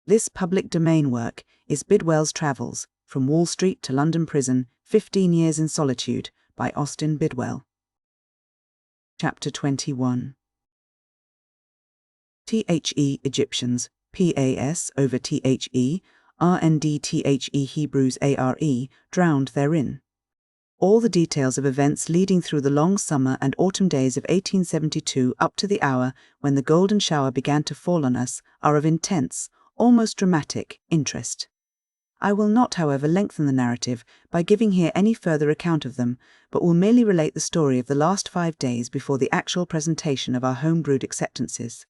This public domain work is Bidwell's Travels, From Wall Street to London Prison, 15 Years in Solitude, by Austin Bidwell. Chapter 21. The Egyptians, PAS over THE, RNDTHE Hebrews ARE, drowned therein. All the details of events leading through the long summer and autumn days of 1872 up to the hour when the golden shower began to fall on us are of intense, almost dramatic, interest. I will not, however, lengthen the narrative by giving here any further account of them, but will merely relate the story of the last 5 days before the actual presentation of our home-brewed acceptances.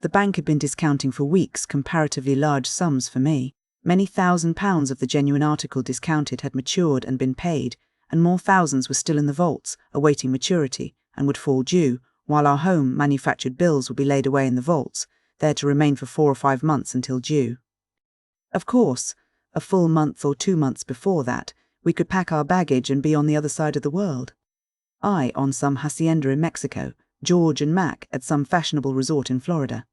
The bank had been discounting for weeks comparatively large sums for me. Many £1,000s of the genuine article discounted had matured and been paid, and more thousands were still in the vaults, awaiting maturity, and would fall due, while our home manufactured bills would be laid away in the vaults, there to remain for 4 or 5 months until due. Of course, a full month or 2 months before that, we could pack our baggage and be on the other side of the world. I on some hacienda in Mexico, George and Mac at some fashionable resort in Florida.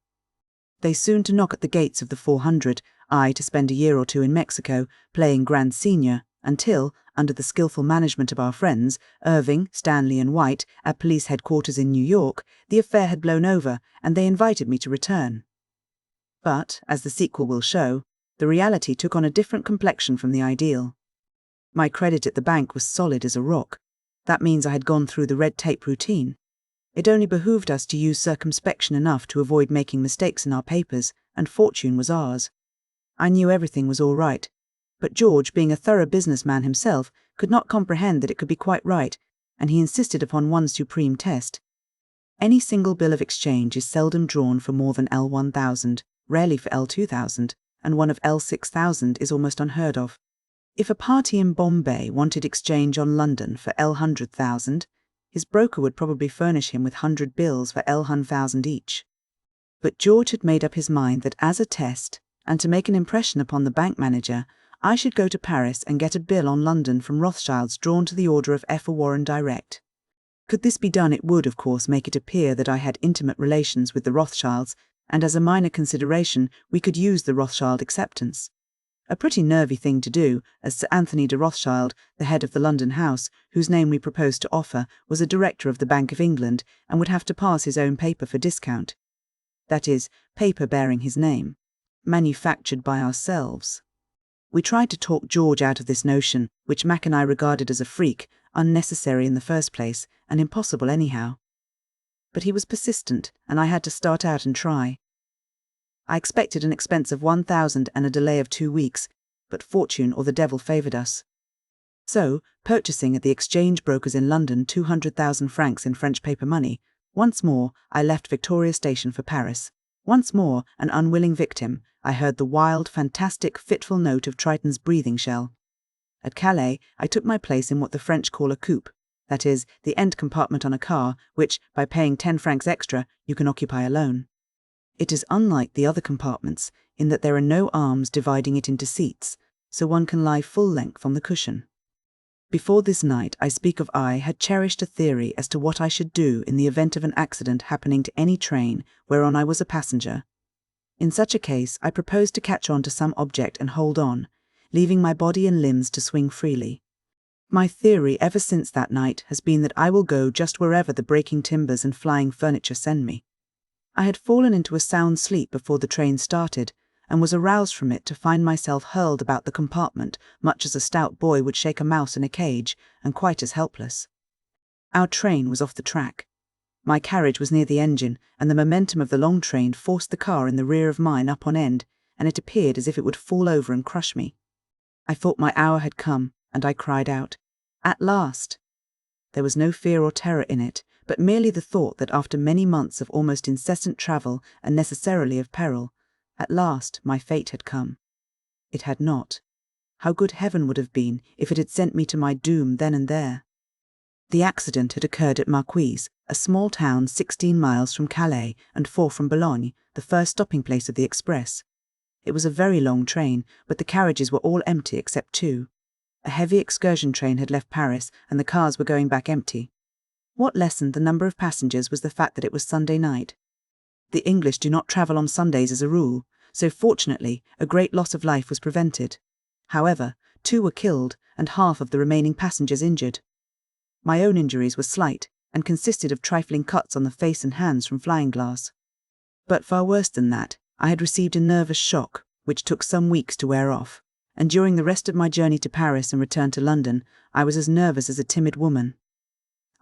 They soon to knock at the gates of the 400, I to spend a year or 2 in Mexico, playing Grand Senior, until, under the skillful management of our friends, Irving, Stanley and White, at police headquarters in New York, the affair had blown over, and they invited me to return. But, as the sequel will show, the reality took on a different complexion from the ideal. My credit at the bank was solid as a rock. That means I had gone through the red tape routine. It only behooved us to use circumspection enough to avoid making mistakes in our papers, and fortune was ours. I knew everything was all right, but George, being a thorough businessman himself, could not comprehend that it could be quite right, and he insisted upon one supreme test. Any single bill of exchange is seldom drawn for more than L1000, rarely for L2000, and one of L6000 is almost unheard of. If a party in Bombay wanted exchange on London for L100,000, his broker would probably furnish him with 100 bills for L100,000 each. But George had made up his mind that as a test, and to make an impression upon the bank manager, I should go to Paris and get a bill on London from Rothschilds drawn to the order of F. Warren direct. Could this be done, it would, of course, make it appear that I had intimate relations with the Rothschilds, and as a minor consideration, we could use the Rothschild acceptance. A pretty nervy thing to do, as Sir Anthony de Rothschild, the head of the London house, whose name we proposed to offer, was a director of the Bank of England, and would have to pass his own paper for discount. That is, paper bearing his name, manufactured by ourselves. We tried to talk George out of this notion, which Mac and I regarded as a freak, unnecessary in the first place, and impossible anyhow. But he was persistent, and I had to start out and try. I expected an expense of 1,000 and a delay of 2 weeks, but fortune or the devil favoured us. So, purchasing at the exchange brokers in London 200,000 francs in French paper money, once more I left Victoria Station for Paris. Once more, an unwilling victim, I heard the wild, fantastic, fitful note of Triton's breathing shell. At Calais, I took my place in what the French call a coupe, that is, the end compartment on a car, which, by paying 10 francs extra, you can occupy alone. It is unlike the other compartments, in that there are no arms dividing it into seats, so one can lie full length on the cushion. Before this night, I speak of I had cherished a theory as to what I should do in the event of an accident happening to any train whereon I was a passenger. In such a case, I proposed to catch on to some object and hold on, leaving my body and limbs to swing freely. My theory ever since that night has been that I will go just wherever the breaking timbers and flying furniture send me. I had fallen into a sound sleep before the train started, and was aroused from it to find myself hurled about the compartment, much as a stout boy would shake a mouse in a cage, and quite as helpless. Our train was off the track. My carriage was near the engine, and the momentum of the long train forced the car in the rear of mine up on end, and it appeared as if it would fall over and crush me. I thought my hour had come, and I cried out, "At last!" There was no fear or terror in it, but merely the thought that after many months of almost incessant travel, and necessarily of peril, at last my fate had come. It had not. How good heaven would have been if it had sent me to my doom then and there. The accident had occurred at Marquise, a small town 16 miles from Calais and 4 from Boulogne, the first stopping place of the express. It was a very long train, but the carriages were all empty except 2. A heavy excursion train had left Paris, and the cars were going back empty. What lessened the number of passengers was the fact that it was Sunday night. The English do not travel on Sundays as a rule, so fortunately a great loss of life was prevented. However, 2 were killed and half of the remaining passengers injured. My own injuries were slight and consisted of trifling cuts on the face and hands from flying glass. But far worse than that, I had received a nervous shock, which took some weeks to wear off, and during the rest of my journey to Paris and return to London, I was as nervous as a timid woman.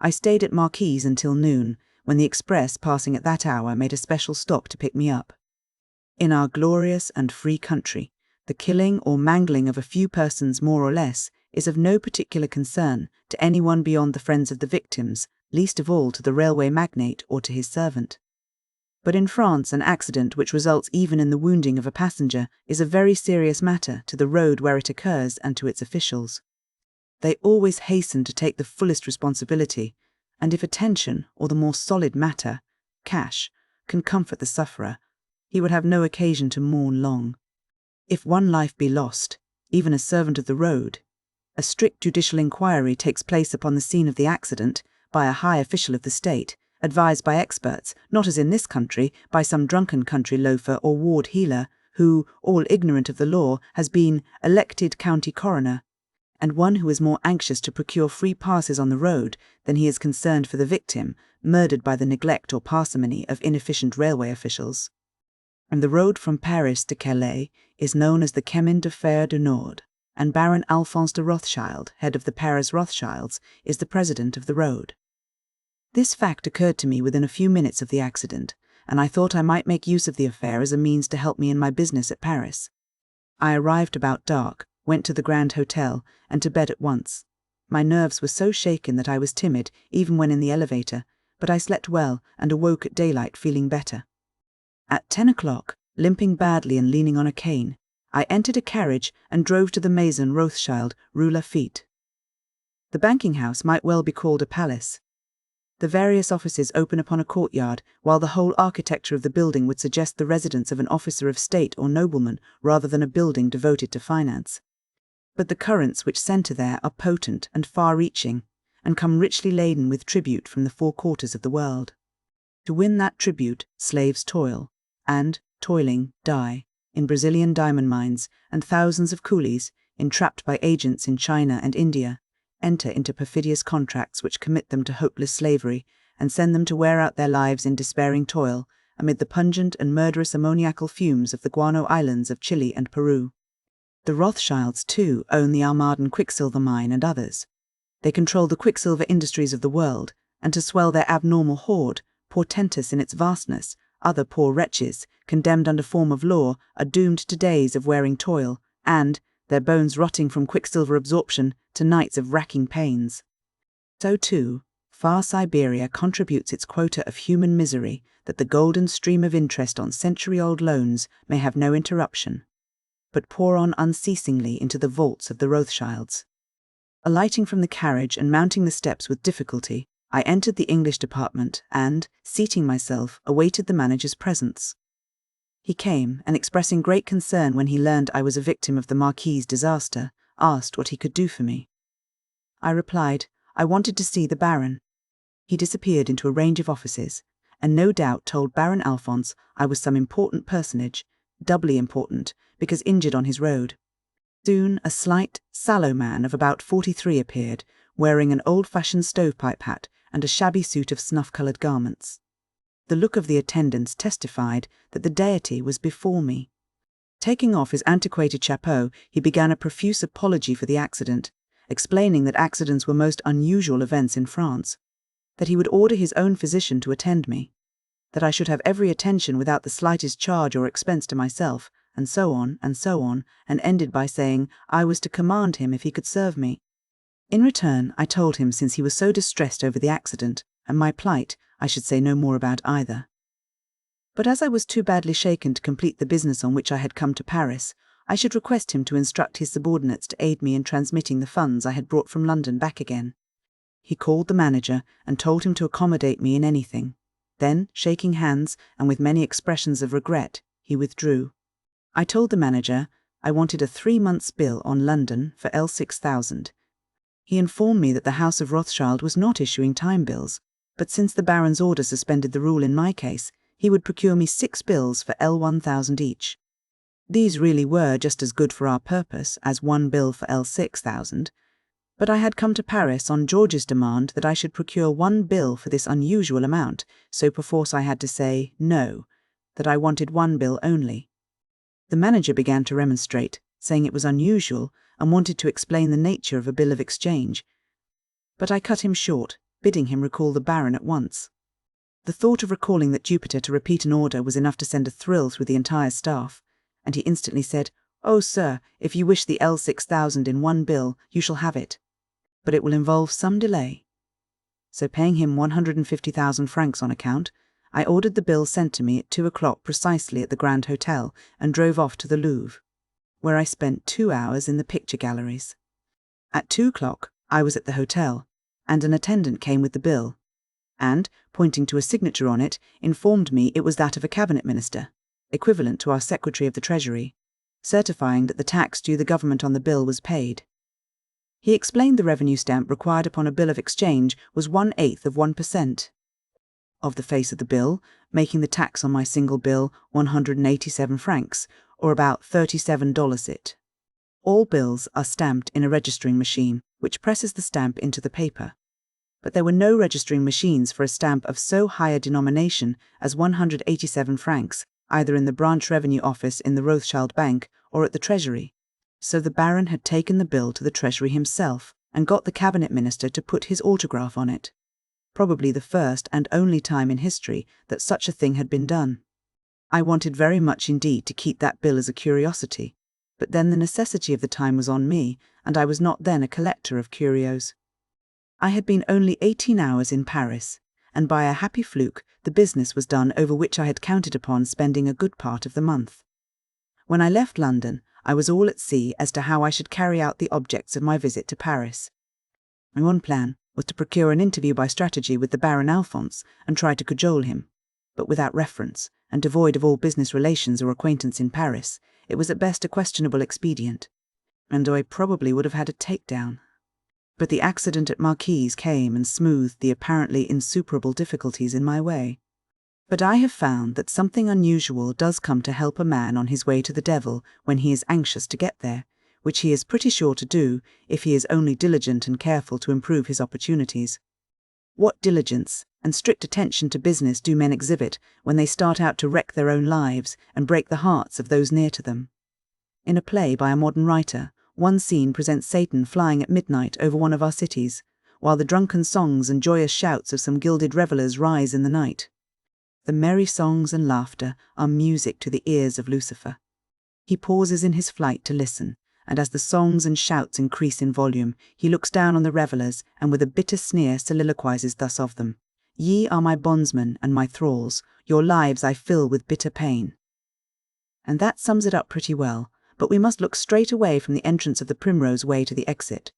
I stayed at Marquise until noon, when the express passing at that hour made a special stop to pick me up. In our glorious and free country, the killing or mangling of a few persons more or less is of no particular concern to anyone beyond the friends of the victims, least of all to the railway magnate or to his servant. But in France, an accident which results even in the wounding of a passenger is a very serious matter to the road where it occurs and to its officials. They always hasten to take the fullest responsibility, and if attention or the more solid matter, cash, can comfort the sufferer, he would have no occasion to mourn long. If one life be lost, even a servant of the road, a strict judicial inquiry takes place upon the scene of the accident by a high official of the state, advised by experts, not as in this country, by some drunken country loafer or ward heeler, who, all ignorant of the law, has been elected county coroner, and one who is more anxious to procure free passes on the road than he is concerned for the victim, murdered by the neglect or parsimony of inefficient railway officials. And the road from Paris to Calais is known as the Chemin de Fer du Nord, and Baron Alphonse de Rothschild, head of the Paris Rothschilds, is the president of the road. This fact occurred to me within a few minutes of the accident, and I thought I might make use of the affair as a means to help me in my business at Paris. I arrived about dark, went to the Grand Hotel, and to bed at once. My nerves were so shaken that I was timid, even when in the elevator, but I slept well and awoke at daylight feeling better. At 10 o'clock, limping badly and leaning on a cane, I entered a carriage and drove to the Maison Rothschild, Rue Lafitte. The banking house might well be called a palace. The various offices open upon a courtyard, while the whole architecture of the building would suggest the residence of an officer of state or nobleman rather than a building devoted to finance. But the currents which centre there are potent and far-reaching, and come richly laden with tribute from the 4 quarters of the world. To win that tribute, slaves toil, and, toiling, die, in Brazilian diamond mines, and thousands of coolies, entrapped by agents in China and India, enter into perfidious contracts which commit them to hopeless slavery and send them to wear out their lives in despairing toil amid the pungent and murderous ammoniacal fumes of the guano islands of Chile and Peru. The Rothschilds, too, own the Almaden quicksilver mine and others. They control the quicksilver industries of the world, and to swell their abnormal hoard, portentous in its vastness, other poor wretches, condemned under form of law, are doomed to days of wearing toil, and, their bones rotting from quicksilver absorption, to nights of racking pains. So too, far Siberia contributes its quota of human misery that the golden stream of interest on century-old loans may have no interruption, but pour on unceasingly into the vaults of the Rothschilds. Alighting from the carriage and mounting the steps with difficulty, I entered the English department and, seating myself, awaited the manager's presence. He came, and expressing great concern when he learned I was a victim of the Marquis's disaster, asked what he could do for me. I replied, I wanted to see the Baron. He disappeared into a range of offices, and no doubt told Baron Alphonse I was some important personage, doubly important, because injured on his road. Soon a slight, sallow man of about 43 appeared, wearing an old-fashioned stovepipe hat and a shabby suit of snuff-coloured garments. The look of the attendants testified that the deity was before me. Taking off his antiquated chapeau, he began a profuse apology for the accident, explaining that accidents were most unusual events in France, that he would order his own physician to attend me, that I should have every attention without the slightest charge or expense to myself, and so on, and ended by saying I was to command him if he could serve me. In return, I told him since he was so distressed over the accident, and my plight, I should say no more about either. But as I was too badly shaken to complete the business on which I had come to Paris, I should request him to instruct his subordinates to aid me in transmitting the funds I had brought from London back again. He called the manager and told him to accommodate me in anything. Then, shaking hands, and with many expressions of regret, he withdrew. I told the manager I wanted a 3 months' bill on London for L6000. He informed me that the House of Rothschild was not issuing time bills, but since the Baron's order suspended the rule in my case, he would procure me 6 bills for L1000 each. These really were just as good for our purpose as one bill for L6000, but I had come to Paris on George's demand that I should procure one bill for this unusual amount, so perforce I had to say no, that I wanted one bill only. The manager began to remonstrate, saying it was unusual and wanted to explain the nature of a bill of exchange, but I cut him short, bidding him recall the Baron at once. The thought of recalling that Jupiter to repeat an order was enough to send a thrill through the entire staff, and he instantly said, "Oh, sir, if you wish the L6000 in one bill, you shall have it. But it will involve some delay." So paying him 150,000 francs on account, I ordered the bill sent to me at 2 o'clock precisely at the Grand Hotel and drove off to the Louvre, where I spent 2 hours in the picture galleries. At 2 o'clock, I was at the hotel, and an attendant came with the bill, and, pointing to a signature on it, informed me it was that of a cabinet minister, equivalent to our Secretary of the Treasury, certifying that the tax due the government on the bill was paid. He explained the revenue stamp required upon a bill of exchange was 1/8 of 1% of the face of the bill, making the tax on my single bill 187 francs, or about $37 it. All bills are stamped in a registering machine, which presses the stamp into the paper. But there were no registering machines for a stamp of so high a denomination as 187 francs, either in the branch revenue office in the Rothschild Bank or at the Treasury. So the Baron had taken the bill to the Treasury himself and got the cabinet minister to put his autograph on it. Probably the first and only time in history that such a thing had been done. I wanted very much indeed to keep that bill as a curiosity, but then the necessity of the time was on me, and I was not then a collector of curios. I had been only 18 hours in Paris, and by a happy fluke the business was done over which I had counted upon spending a good part of the month. When I left London, I was all at sea as to how I should carry out the objects of my visit to Paris. My one plan was to procure an interview by strategy with the Baron Alphonse and try to cajole him, but without reference, and devoid of all business relations or acquaintance in Paris, it was at best a questionable expedient, and I probably would have had a takedown. But the accident at Marquise came and smoothed the apparently insuperable difficulties in my way. But I have found that something unusual does come to help a man on his way to the devil when he is anxious to get there, which he is pretty sure to do if he is only diligent and careful to improve his opportunities. What diligence and strict attention to business do men exhibit when they start out to wreck their own lives and break the hearts of those near to them? In a play by a modern writer, one scene presents Satan flying at midnight over one of our cities, while the drunken songs and joyous shouts of some gilded revellers rise in the night. The merry songs and laughter are music to the ears of Lucifer. He pauses in his flight to listen, and as the songs and shouts increase in volume, he looks down on the revellers and with a bitter sneer soliloquizes thus of them: "Ye are my bondsmen and my thralls, your lives I fill with bitter pain." And that sums it up pretty well, but we must look straight away from the entrance of the Primrose Way to the exit.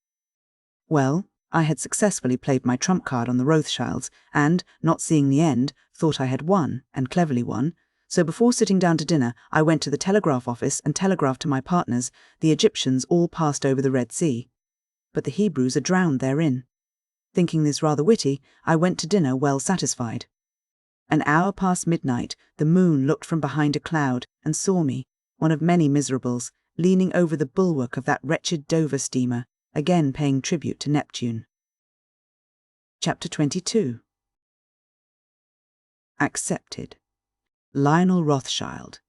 Well, I had successfully played my trump card on the Rothschilds, and, not seeing the end, thought I had won, and cleverly won. So before sitting down to dinner, I went to the telegraph office and telegraphed to my partners, the Egyptians all passed over the Red Sea, but the Hebrews are drowned therein. Thinking this rather witty, I went to dinner well satisfied. An hour past midnight, the moon looked from behind a cloud and saw me, one of many miserables, leaning over the bulwark of that wretched Dover steamer, again paying tribute to Neptune. Chapter 22. Accepted. Lionel Rothschild.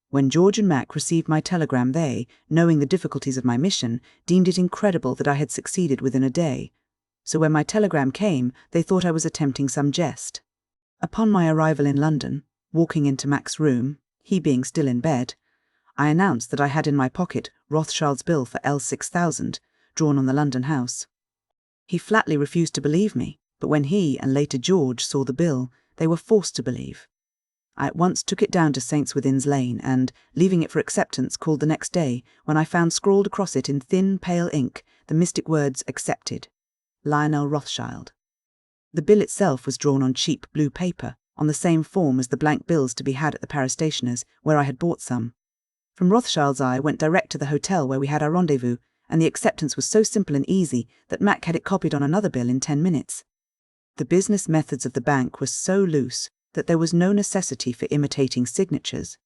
When George and Mac received my telegram, they, knowing the difficulties of my mission, deemed it incredible that I had succeeded within a day. So when my telegram came, they thought I was attempting some jest. Upon my arrival in London, walking into Mac's room, he being still in bed, I announced that I had in my pocket Rothschild's bill for L6000, drawn on the London house. He flatly refused to believe me, but when he and later George saw the bill, they were forced to believe. I at once took it down to St. Swithin's Lane and, leaving it for acceptance, called the next day, when I found scrawled across it in thin, pale ink the mystic words "Accepted. Lionel Rothschild." The bill itself was drawn on cheap blue paper, on the same form as the blank bills to be had at the Paris stationer's, where I had bought some. From Rothschild's I went direct to the hotel where we had our rendezvous, and the acceptance was so simple and easy that Mac had it copied on another bill in 10 minutes. The business methods of the bank were so loose that there was no necessity for imitating signatures,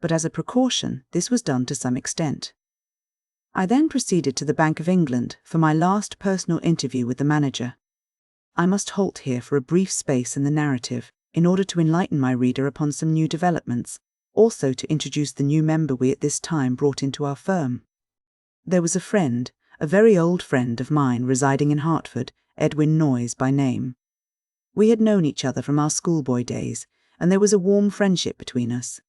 but as a precaution, this was done to some extent. I then proceeded to the Bank of England for my last personal interview with the manager. I must halt here for a brief space in the narrative in order to enlighten my reader upon some new developments, also to introduce the new member we at this time brought into our firm. There was a friend, a very old friend of mine residing in Hertford, Edwin Noyes by name. We had known each other from our schoolboy days, and there was a warm friendship between us.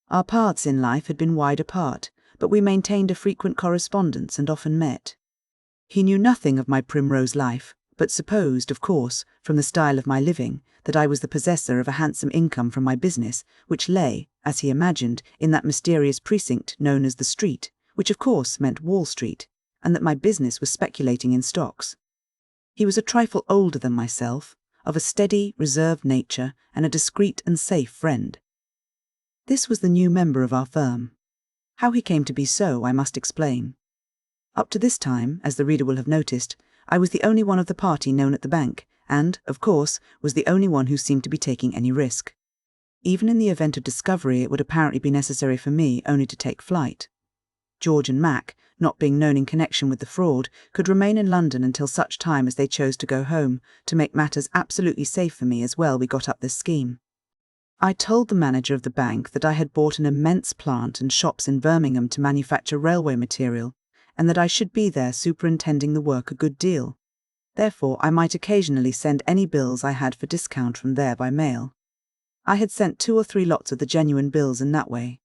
Our paths in life had been wide apart, but we maintained a frequent correspondence and often met. He knew nothing of my primrose life, but supposed, of course, from the style of my living, that I was the possessor of a handsome income from my business, which lay, as he imagined, in that mysterious precinct known as the Street, which of course meant Wall Street, and that my business was speculating in stocks. He was a trifle older than myself, of a steady, reserved nature, and a discreet and safe friend. This was the new member of our firm. How he came to be so, I must explain. Up to this time, as the reader will have noticed, I was the only one of the party known at the bank, and, of course, was the only one who seemed to be taking any risk. Even in the event of discovery, it would apparently be necessary for me only to take flight. George and Mac, not being known in connection with the fraud, could remain in London until such time as they chose to go home, to make matters absolutely safe for me as well. We got up this scheme. I told the manager of the bank that I had bought an immense plant and shops in Birmingham to manufacture railway material, and that I should be there superintending the work a good deal. Therefore, I might occasionally send any bills I had for discount from there by mail. I had sent 2 or 3 lots of the genuine bills in that way.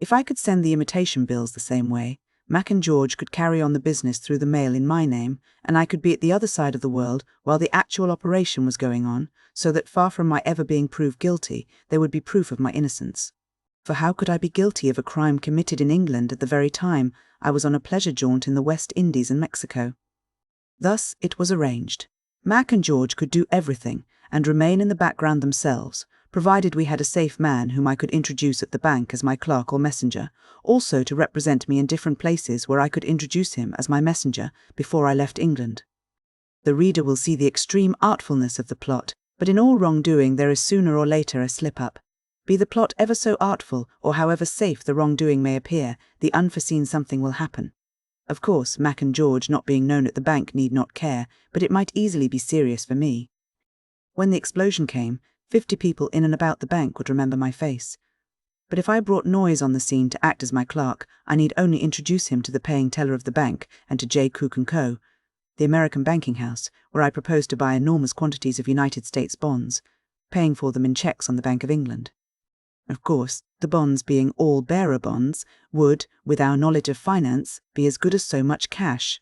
If I could send the imitation bills the same way, Mac and George could carry on the business through the mail in my name, and I could be at the other side of the world while the actual operation was going on, so that far from my ever being proved guilty, there would be proof of my innocence. For how could I be guilty of a crime committed in England at the very time I was on a pleasure jaunt in the West Indies and Mexico? Thus it was arranged. Mac and George could do everything, and remain in the background themselves, provided we had a safe man whom I could introduce at the bank as my clerk or messenger, also to represent me in different places where I could introduce him as my messenger before I left England. The reader will see the extreme artfulness of the plot, but in all wrongdoing there is sooner or later a slip-up. Be the plot ever so artful, or however safe the wrongdoing may appear, the unforeseen something will happen. Of course, Mac and George not being known at the bank need not care, but it might easily be serious for me. When the explosion came, 50 people in and about the bank would remember my face. But if I brought Noyes on the scene to act as my clerk, I need only introduce him to the paying teller of the bank and to J. Cook & Co., the American banking house, where I proposed to buy enormous quantities of United States bonds, paying for them in cheques on the Bank of England. Of course, the bonds being all bearer bonds would, with our knowledge of finance, be as good as so much cash.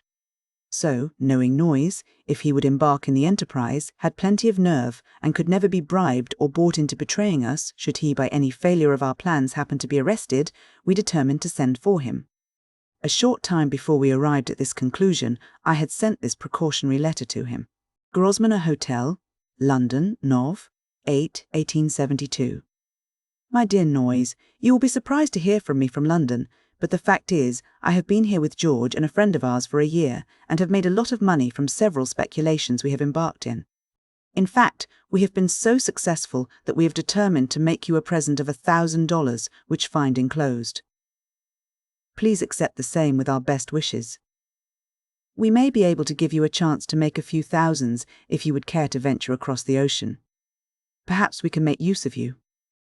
So, knowing Noyes, if he would embark in the enterprise, had plenty of nerve, and could never be bribed or bought into betraying us, should he by any failure of our plans happen to be arrested, we determined to send for him. A short time before we arrived at this conclusion, I had sent this precautionary letter to him. Grosvenor Hotel, London, Nov. 8, 1872. My dear Noyes, you will be surprised to hear from me from London, but the fact is, I have been here with George and a friend of ours for a year, and have made a lot of money from several speculations we have embarked in. In fact, we have been so successful that we have determined to make you a present of $1,000, which find enclosed. Please accept the same with our best wishes. We may be able to give you a chance to make a few thousands if you would care to venture across the ocean. Perhaps we can make use of you.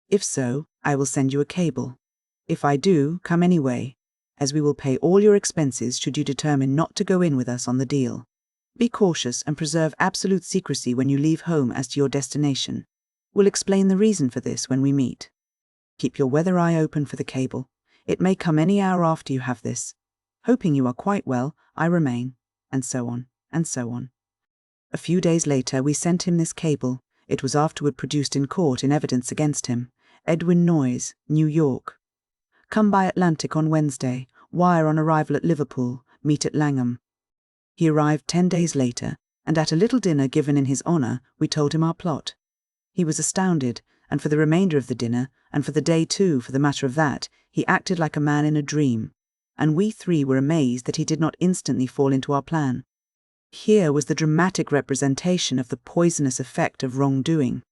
If so, I will send you a cable. If I do, come anyway, as we will pay all your expenses should you determine not to go in with us on the deal. Be cautious and preserve absolute secrecy when you leave home as to your destination. We'll explain the reason for this when we meet. Keep your weather eye open for the cable. It may come any hour after you have this. Hoping you are quite well, I remain, and so on, and so on. A few days later we sent him this cable. It was afterward produced in court in evidence against him. Edwin Noyes, New York. Come by Atlantic on Wednesday. Wire on arrival at Liverpool. Meet at Langham. He arrived 10 days later, and at a little dinner given in his honour, we told him our plot. He was astounded, and for the remainder of the dinner, and for the day too, for the matter of that, he acted like a man in a dream, and we 3 were amazed that he did not instantly fall into our plan. Here was the dramatic representation of the poisonous effect of wrongdoing.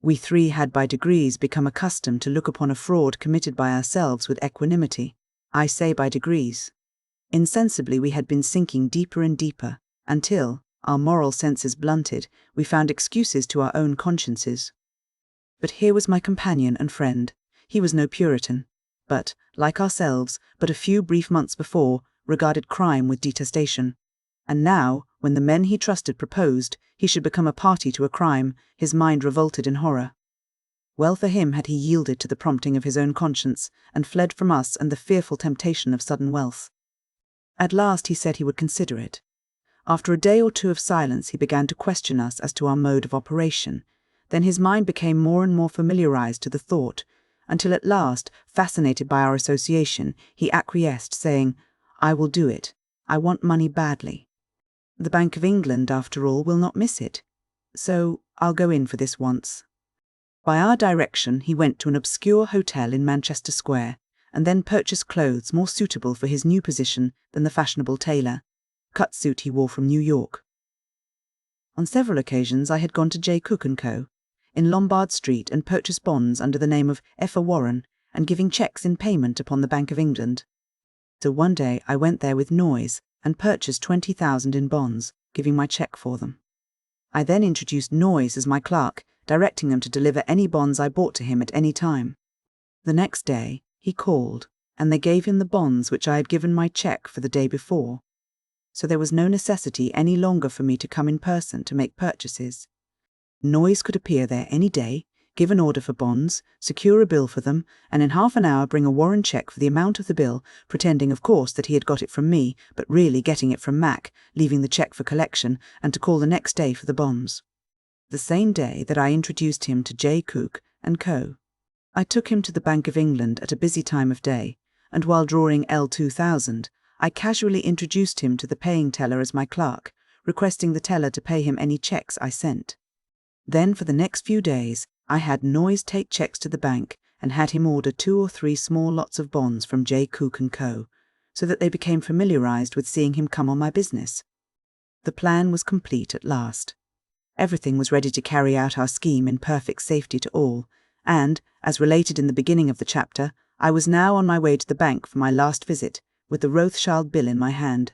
We three had by degrees become accustomed to look upon a fraud committed by ourselves with equanimity. I say by degrees. Insensibly we had been sinking deeper and deeper, until, our moral senses blunted, we found excuses to our own consciences. But here was my companion and friend. He was no Puritan, but, like ourselves, but a few brief months before, regarded crime with detestation. And now, when the men he trusted proposed he should become a party to a crime, his mind revolted in horror. Well for him had he yielded to the prompting of his own conscience, and fled from us and the fearful temptation of sudden wealth. At last he said he would consider it. After a day or two of silence he began to question us as to our mode of operation. Then his mind became more and more familiarized to the thought, until at last, fascinated by our association, he acquiesced, saying, "I will do it. I want money badly. The Bank of England, after all, will not miss it. So I'll go in for this once." By our direction he went to an obscure hotel in Manchester Square, and then purchased clothes more suitable for his new position than the fashionable tailor, cut suit he wore from New York. On several occasions I had gone to J. Cook & Co. in Lombard Street and purchased bonds under the name of F. Warren, and giving cheques in payment upon the Bank of England. So one day I went there with Noyes and purchased 20,000 in bonds, giving my cheque for them. I then introduced Noyes as my clerk, directing him to deliver any bonds I bought to him at any time. The next day he called, and they gave him the bonds which I had given my cheque for the day before. So there was no necessity any longer for me to come in person to make purchases. Noyes could appear there any day, give an order for bonds, secure a bill for them, and in half an hour bring a Warren cheque for the amount of the bill, pretending of course that he had got it from me, but really getting it from Mac, leaving the cheque for collection, and to call the next day for the bonds. The same day that I introduced him to J. Cook & Co. I took him to the Bank of England at a busy time of day, and while drawing L2000, I casually introduced him to the paying teller as my clerk, requesting the teller to pay him any cheques I sent. Then for the next few days I had Noyes take cheques to the bank and had him order 2 or 3 small lots of bonds from J. Cook & Co., so that they became familiarized with seeing him come on my business. The plan was complete at last. Everything was ready to carry out our scheme in perfect safety to all, and, as related in the beginning of the chapter, I was now on my way to the bank for my last visit, with the Rothschild bill in my hand.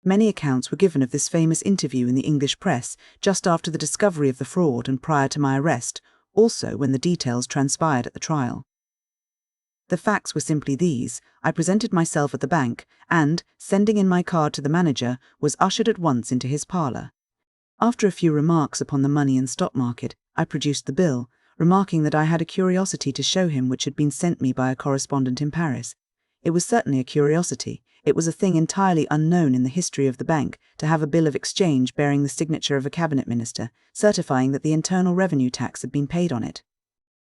Many accounts were given of this famous interview in the English press just after the discovery of the fraud and prior to my arrest, also when the details transpired at the trial. The facts were simply these. I presented myself at the bank and, sending in my card to the manager, was ushered at once into his parlour. After a few remarks upon the money and stock market, I produced the bill, remarking that I had a curiosity to show him which had been sent me by a correspondent in Paris. It was certainly a curiosity. It was a thing entirely unknown in the history of the bank to have a bill of exchange bearing the signature of a cabinet minister, certifying that the internal revenue tax had been paid on it.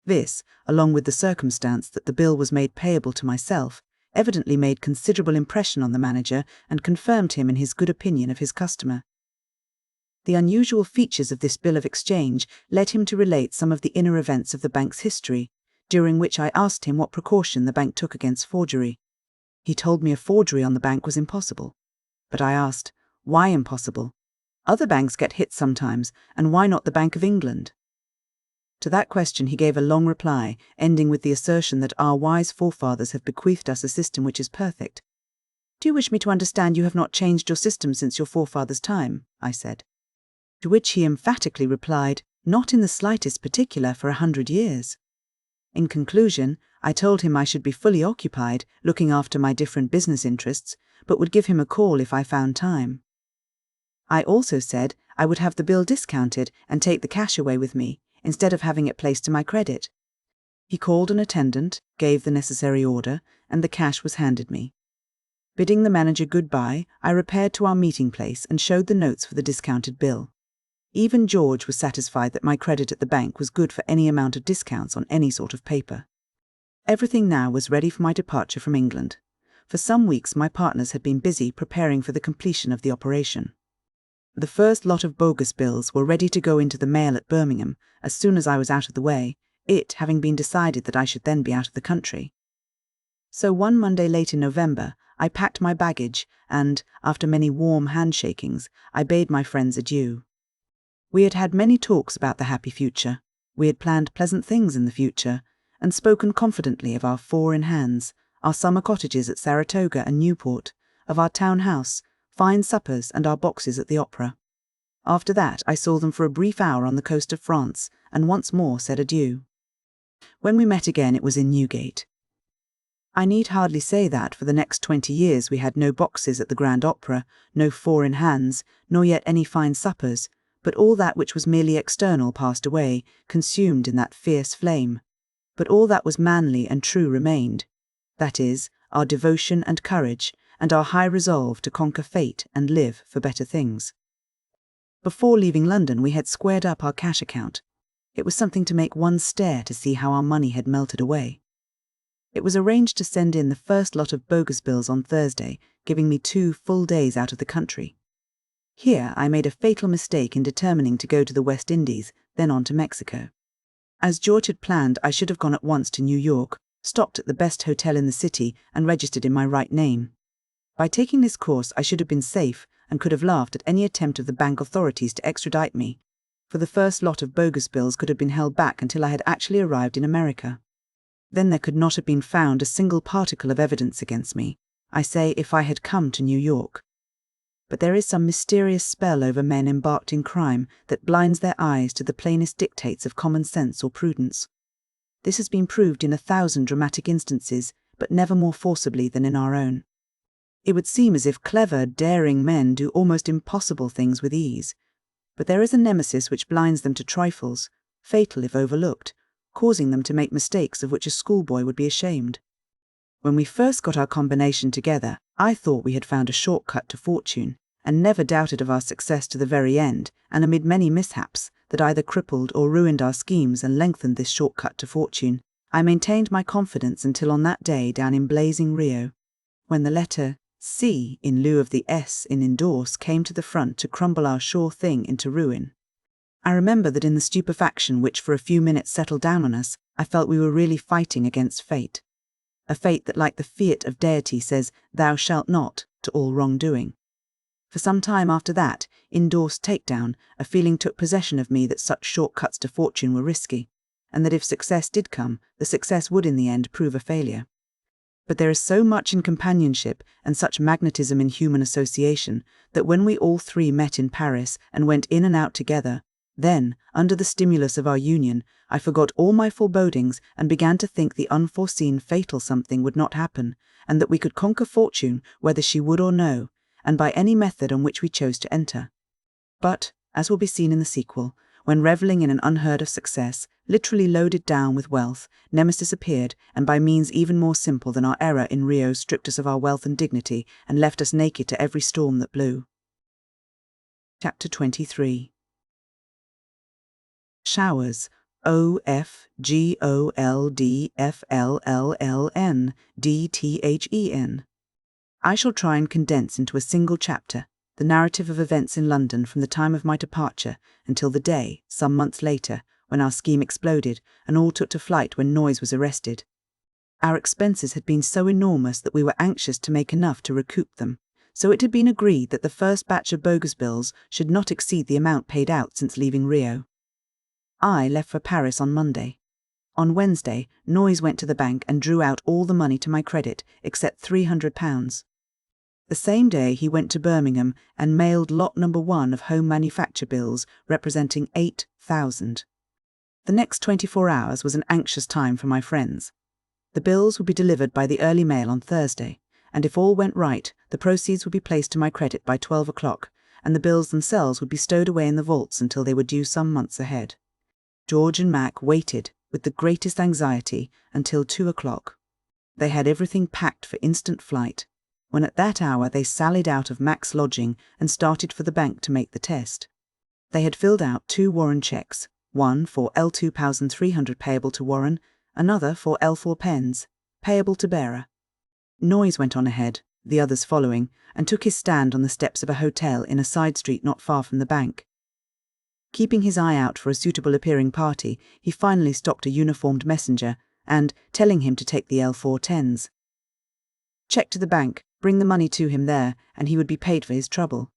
This, along with the circumstance that the bill was made payable to myself, evidently made considerable impression on the manager and confirmed him in his good opinion of his customer. The unusual features of this bill of exchange led him to relate some of the inner events of the bank's history, during which I asked him what precaution the bank took against forgery. He told me a forgery on the bank was impossible. But I asked, why impossible? Other banks get hit sometimes, and why not the Bank of England? To that question he gave a long reply, ending with the assertion that our wise forefathers have bequeathed us a system which is perfect. "Do you wish me to understand you have not changed your system since your forefathers' time?" I said. To which he emphatically replied, "Not in the slightest particular for 100 years. In conclusion, I told him I should be fully occupied looking after my different business interests, but would give him a call if I found time. I also said I would have the bill discounted and take the cash away with me, instead of having it placed to my credit. He called an attendant, gave the necessary order, and the cash was handed me. Bidding the manager goodbye, I repaired to our meeting place and showed the notes for the discounted bill. Even George was satisfied that my credit at the bank was good for any amount of discounts on any sort of paper. Everything now was ready for my departure from England. For some weeks my partners had been busy preparing for the completion of the operation. The first lot of bogus bills were ready to go into the mail at Birmingham as soon as I was out of the way, it having been decided that I should then be out of the country. So one Monday late in November, I packed my baggage and, after many warm handshakings, I bade my friends adieu. We had had many talks about the happy future. We had planned pleasant things in the future, and spoken confidently of our four-in-hands, our summer cottages at Saratoga and Newport, of our town house, fine suppers, and our boxes at the opera. After that, I saw them for a brief hour on the coast of France, and once more said adieu. When we met again, it was in Newgate. I need hardly say that for the next 20 years we had no boxes at the Grand Opera, no four-in-hands, nor yet any fine suppers, but all that which was merely external passed away, consumed in that fierce flame. But all that was manly and true remained, that is, our devotion and courage, and our high resolve to conquer fate and live for better things. Before leaving London, we had squared up our cash account. It was something to make one stare to see how our money had melted away. It was arranged to send in the first lot of bogus bills on Thursday, giving me 2 full days out of the country. Here I made a fatal mistake in determining to go to the West Indies, then on to Mexico. As George had planned, I should have gone at once to New York, stopped at the best hotel in the city, and registered in my right name. By taking this course, I should have been safe and could have laughed at any attempt of the bank authorities to extradite me, for the first lot of bogus bills could have been held back until I had actually arrived in America. Then there could not have been found a single particle of evidence against me, I say, if I had come to New York. But there is some mysterious spell over men embarked in crime that blinds their eyes to the plainest dictates of common sense or prudence. This has been proved in 1,000 dramatic instances, but never more forcibly than in our own. It would seem as if clever, daring men do almost impossible things with ease, but there is a nemesis which blinds them to trifles, fatal if overlooked, causing them to make mistakes of which a schoolboy would be ashamed. When we first got our combination together, I thought we had found a shortcut to fortune, and never doubted of our success to the very end, and amid many mishaps that either crippled or ruined our schemes and lengthened this shortcut to fortune, I maintained my confidence until on that day down in blazing Rio, when the letter C in lieu of the S in endorse came to the front to crumble our sure thing into ruin. I remember that in the stupefaction which for a few minutes settled down on us, I felt we were really fighting against fate. A fate that, like the fiat of deity, says, "Thou shalt not," to all wrongdoing. For some time after that, endorsed takedown, a feeling took possession of me that such shortcuts to fortune were risky, and that if success did come, the success would in the end prove a failure. But there is so much in companionship and such magnetism in human association that when we all three met in Paris and went in and out together, then, under the stimulus of our union, I forgot all my forebodings and began to think the unforeseen fatal something would not happen, and that we could conquer fortune whether she would or no, and by any method on which we chose to enter. But, as will be seen in the sequel, when revelling in an unheard-of success, literally loaded down with wealth, Nemesis appeared, and by means even more simple than our error in Rio stripped us of our wealth and dignity, and left us naked to every storm that blew. Chapter 23. Showers. OFGOLDFLLLNDTHEN. I shall try and condense into a single chapter the narrative of events in London from the time of my departure until the day, some months later, when our scheme exploded and all took to flight when Noyes was arrested. Our expenses had been so enormous that we were anxious to make enough to recoup them, so it had been agreed that the first batch of bogus bills should not exceed the amount paid out since leaving Rio. I left for Paris on Monday. On Wednesday, Noyes went to the bank and drew out all the money to my credit, except £300. The same day he went to Birmingham and mailed lot number 1 of home manufacture bills, representing 8,000. The next 24 hours was an anxious time for my friends. The bills would be delivered by the early mail on Thursday, and if all went right, the proceeds would be placed to my credit by 12 o'clock, and the bills themselves would be stowed away in the vaults until they were due some months ahead. George and Mac waited, with the greatest anxiety, until 2 o'clock. They had everything packed for instant flight, when at that hour they sallied out of Mac's lodging and started for the bank to make the test. They had filled out 2 Warren cheques, one for L2,300 payable to Warren, another for L4 pence, payable to bearer. Noyes went on ahead, the others following, and took his stand on the steps of a hotel in a side street not far from the bank. Keeping his eye out for a suitable-appearing party, he finally stopped a uniformed messenger and, telling him to take the L4 tens. Check to the bank, bring the money to him there, and he would be paid for his trouble.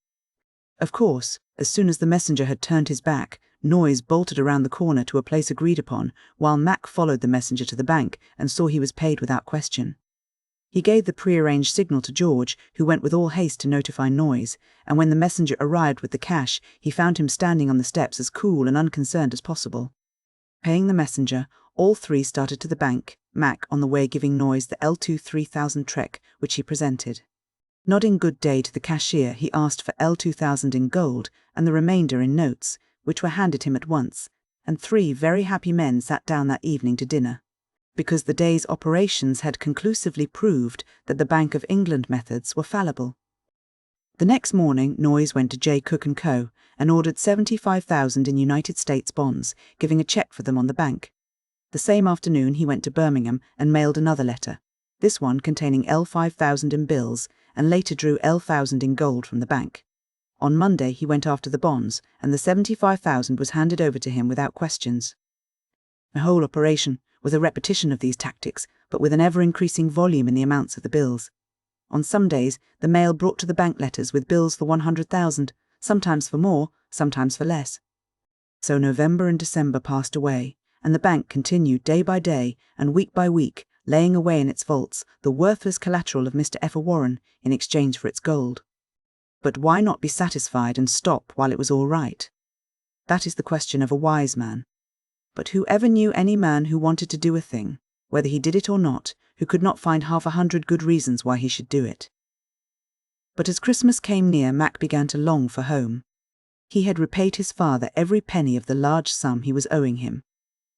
Of course, as soon as the messenger had turned his back, Noyes bolted around the corner to a place agreed upon, while Mac followed the messenger to the bank and saw he was paid without question. He gave the prearranged signal to George, who went with all haste to notify Noyes, and when the messenger arrived with the cash, he found him standing on the steps as cool and unconcerned as possible. Paying the messenger, all three started to the bank, Mac on the way giving Noyes the L2 3000 trek, which he presented. Nodding good day to the cashier, he asked for L2000 in gold and the remainder in notes, which were handed him at once, and three very happy men sat down that evening to dinner, because the day's operations had conclusively proved that the Bank of England methods were fallible. The next morning, Noyes went to J. Cook & Co. and ordered 75,000 in United States bonds, giving a cheque for them on the bank. The same afternoon he went to Birmingham and mailed another letter, this one containing L5000 in bills, and later drew L1000 in gold from the bank. On Monday he went after the bonds, and the 75,000 was handed over to him without questions. The whole operation was a repetition of these tactics, but with an ever-increasing volume in the amounts of the bills. On some days, the mail brought to the bank letters with bills for 100,000, sometimes for more, sometimes for less. So November and December passed away, and the bank continued day by day and week by week, laying away in its vaults the worthless collateral of Mr. F. Warren in exchange for its gold. But why not be satisfied and stop while it was all right? That is the question of a wise man. But who ever knew any man who wanted to do a thing, whether he did it or not, who could not find 100 good reasons why he should do it? But as Christmas came near, Mac began to long for home. He had repaid his father every penny of the large sum he was owing him.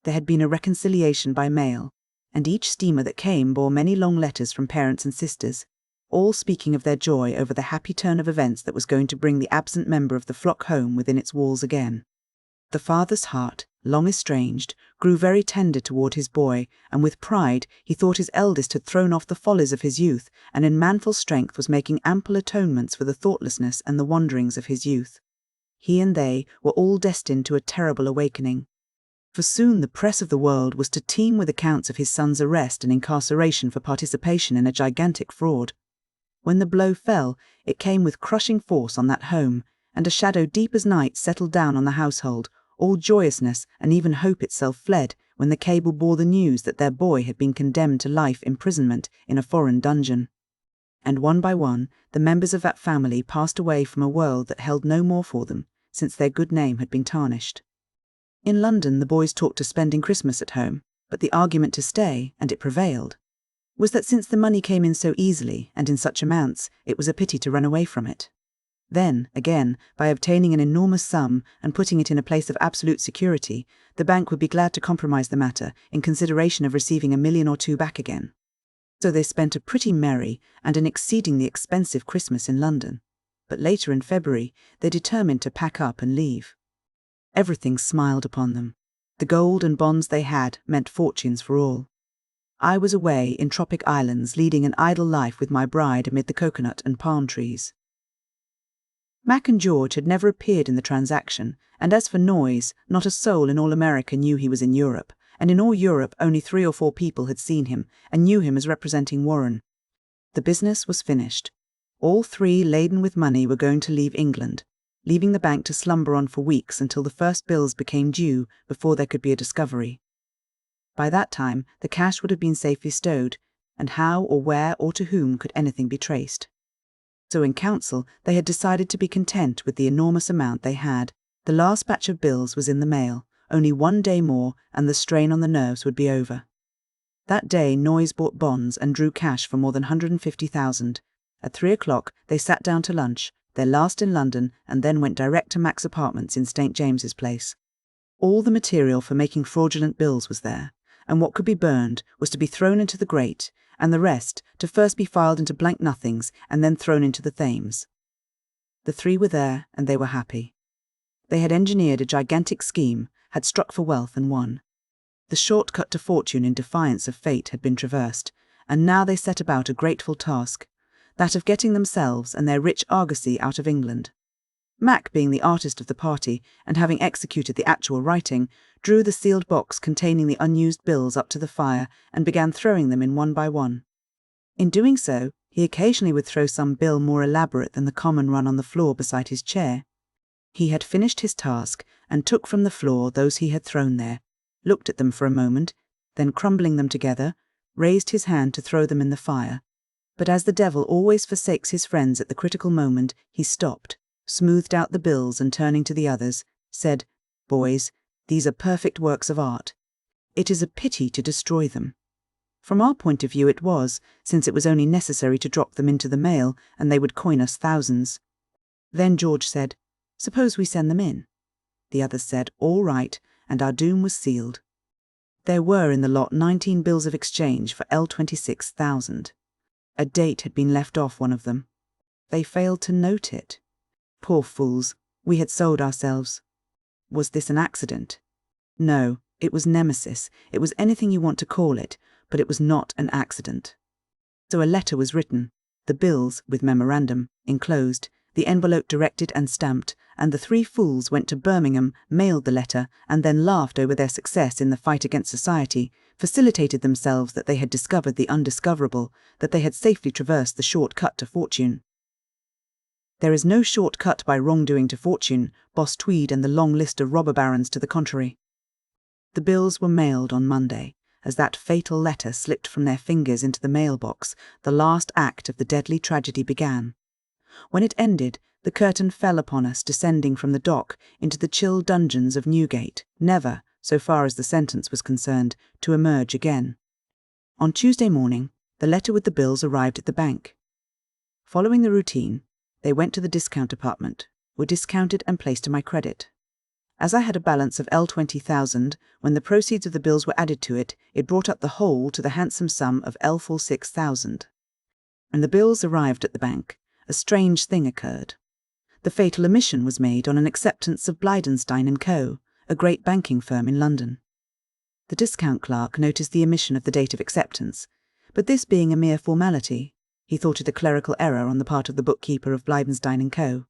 There had been a reconciliation by mail, and each steamer that came bore many long letters from parents and sisters, all speaking of their joy over the happy turn of events that was going to bring the absent member of the flock home within its walls again. The father's heart, long estranged, grew very tender toward his boy, and with pride he thought his eldest had thrown off the follies of his youth, and in manful strength was making ample atonements for the thoughtlessness and the wanderings of his youth. He and they were all destined to a terrible awakening. For soon the press of the world was to teem with accounts of his son's arrest and incarceration for participation in a gigantic fraud. When the blow fell, it came with crushing force on that home, and a shadow deep as night settled down on the household. All joyousness and even hope itself fled when the cable bore the news that their boy had been condemned to life imprisonment in a foreign dungeon. And one by one, the members of that family passed away from a world that held no more for them, since their good name had been tarnished. In London, the boys talked of spending Christmas at home, but the argument to stay, and it prevailed, was that since the money came in so easily and in such amounts, it was a pity to run away from it. Then, again, by obtaining an enormous sum and putting it in a place of absolute security, the bank would be glad to compromise the matter in consideration of receiving $1 million or $2 back again. So they spent a pretty merry and an exceedingly expensive Christmas in London, but later in February they determined to pack up and leave. Everything smiled upon them. The gold and bonds they had meant fortunes for all. I was away in tropic islands leading an idle life with my bride amid the coconut and palm trees. Mac and George had never appeared in the transaction, and as for Noyes, not a soul in all America knew he was in Europe, and in all Europe only 3 or 4 people had seen him and knew him as representing Warren. The business was finished. All 3 laden with money were going to leave England, leaving the bank to slumber on for weeks until the first bills became due before there could be a discovery. By that time, the cash would have been safely stowed, and how or where or to whom could anything be traced? So in council, they had decided to be content with the enormous amount they had. The last batch of bills was in the mail, only 1 day more, and the strain on the nerves would be over. That day, Noyes bought bonds and drew cash for more than 150,000. At 3 o'clock, they sat down to lunch, their last in London, and then went direct to Mac's apartments in St. James's Place. All the material for making fraudulent bills was there, and what could be burned was to be thrown into the grate, and the rest to first be filed into blank nothings and then thrown into the Thames. The 3 were there, and they were happy. They had engineered a gigantic scheme, had struck for wealth and won. The short-cut to fortune in defiance of fate had been traversed, and now they set about a grateful task, that of getting themselves and their rich argosy out of England. Mac, being the artist of the party, and having executed the actual writing, drew the sealed box containing the unused bills up to the fire and began throwing them in one by one. In doing so, he occasionally would throw some bill more elaborate than the common run on the floor beside his chair. He had finished his task and took from the floor those he had thrown there, looked at them for a moment, then crumbling them together, raised his hand to throw them in the fire. But as the devil always forsakes his friends at the critical moment, he stopped, smoothed out the bills, and turning to the others, said, "Boys, these are perfect works of art. It is a pity to destroy them." From our point of view it was, since it was only necessary to drop them into the mail, and they would coin us thousands. Then George said, "Suppose we send them in?" The others said, "All right," and our doom was sealed. There were in the lot 19 bills of exchange for L26,000. A date had been left off one of them. They failed to note it. Poor fools, we had sold ourselves. Was this an accident? No, it was nemesis. It was anything you want to call it, but it was not an accident. So a letter was written, the bills, with memorandum, enclosed, the envelope directed and stamped, and the 3 fools went to Birmingham, mailed the letter, and then laughed over their success in the fight against society, facilitated themselves that they had discovered the undiscoverable, that they had safely traversed the short cut to fortune. There is no short cut by wrongdoing to fortune, Boss Tweed and the long list of robber barons to the contrary. The bills were mailed on Monday. As that fatal letter slipped from their fingers into the mailbox, the last act of the deadly tragedy began. When it ended, the curtain fell upon us, descending from the dock into the chill dungeons of Newgate, never, so far as the sentence was concerned, to emerge again. On Tuesday morning, the letter with the bills arrived at the bank. Following the routine, they went to the discount department, were discounted and placed to my credit. As I had a balance of L20,000, when the proceeds of the bills were added to it, it brought up the whole to the handsome sum of L46,000. When the bills arrived at the bank, a strange thing occurred. The fatal omission was made on an acceptance of Blydenstein & Co., a great banking firm in London. The discount clerk noticed the omission of the date of acceptance, but this being a mere formality, he thought it a clerical error on the part of the bookkeeper of Blydenstein & Co.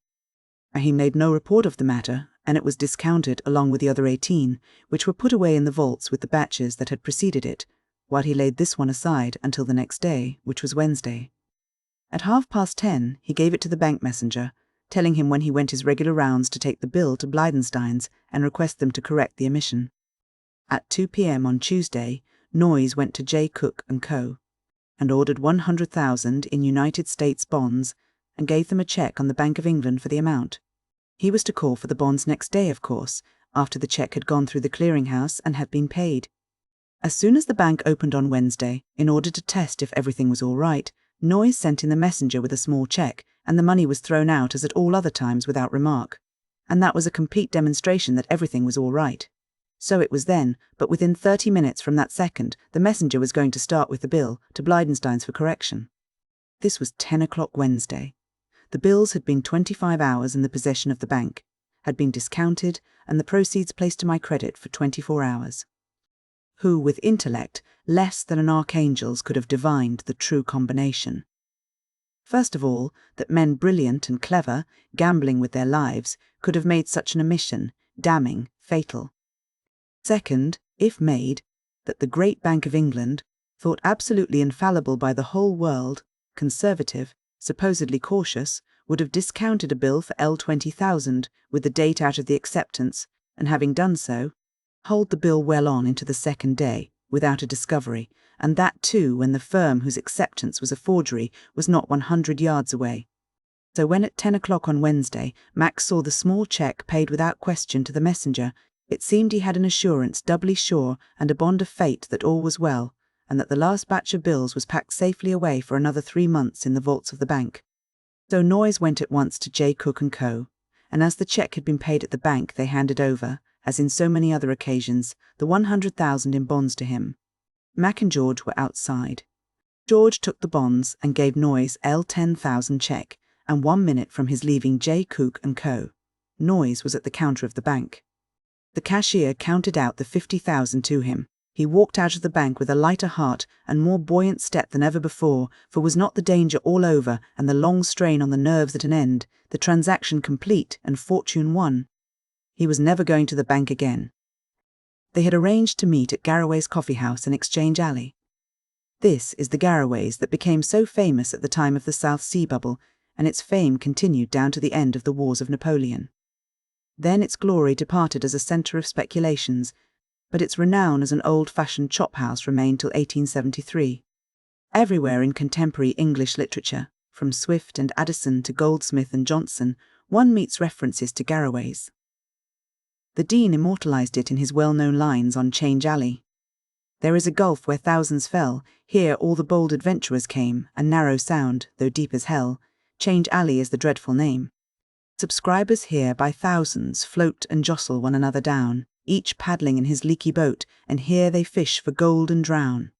He made no report of the matter, and it was discounted along with the other 18, which were put away in the vaults with the batches that had preceded it, while he laid this one aside until the next day, which was Wednesday. At 10:30, he gave it to the bank messenger, telling him when he went his regular rounds to take the bill to Blydenstein's and request them to correct the omission. At 2 p.m. on Tuesday, Noyes went to J. Cook & Co. and ordered 100,000 in United States bonds and gave them a cheque on the Bank of England for the amount. He was to call for the bonds next day, of course, after the cheque had gone through the clearinghouse and had been paid. As soon as the bank opened on Wednesday, in order to test if everything was all right, Noyes sent in the messenger with a small cheque, and the money was thrown out as at all other times without remark. And that was a complete demonstration that everything was all right. So it was then, but within 30 minutes from that second, the messenger was going to start with the bill to Blydenstein's for correction. This was 10 o'clock Wednesday. The bills had been 25 hours in the possession of the bank, had been discounted, and the proceeds placed to my credit for 24 hours. Who, with intellect less than an archangel's, could have divined the true combination? First of all, that men brilliant and clever, gambling with their lives, could have made such an omission, damning, fatal. Second, if made, that the great Bank of England, thought absolutely infallible by the whole world, conservative, supposedly cautious, would have discounted a bill for L20,000 with the date out of the acceptance, and having done so, hold the bill well on into the second day, without a discovery, and that too when the firm whose acceptance was a forgery was not 100 yards away. So when at 10 o'clock on Wednesday, Max saw the small cheque paid without question to the messenger, it seemed he had an assurance doubly sure and a bond of fate that all was well, and that the last batch of bills was packed safely away for another 3 months in the vaults of the bank. So Noyes went at once to J. Cook & Co., and as the cheque had been paid at the bank, they handed over, as in so many other occasions, the 100,000 in bonds to him. Mac and George were outside. George took the bonds and gave Noyes L10,000 cheque, and 1 minute from his leaving J. Cook & Co. Noyes was at the counter of the bank. The cashier counted out the 50,000 to him. He walked out of the bank with a lighter heart and more buoyant step than ever before, for was not the danger all over and the long strain on the nerves at an end, the transaction complete and fortune won? He was never going to the bank again. They had arranged to meet at Garraway's Coffee House in Exchange Alley. This is the Garraway's that became so famous at the time of the South Sea Bubble, and its fame continued down to the end of the Wars of Napoleon. Then its glory departed as a centre of speculations, but its renown as an old-fashioned chop-house remained till 1873. Everywhere in contemporary English literature, from Swift and Addison to Goldsmith and Johnson, one meets references to Garraway's. The Dean immortalised it in his well-known lines on Change Alley. There is a gulf where thousands fell, here all the bold adventurers came, a narrow sound, though deep as hell. Change Alley is the dreadful name. Subscribers here by thousands float and jostle one another down, each paddling in his leaky boat, and here they fish for gold and drown.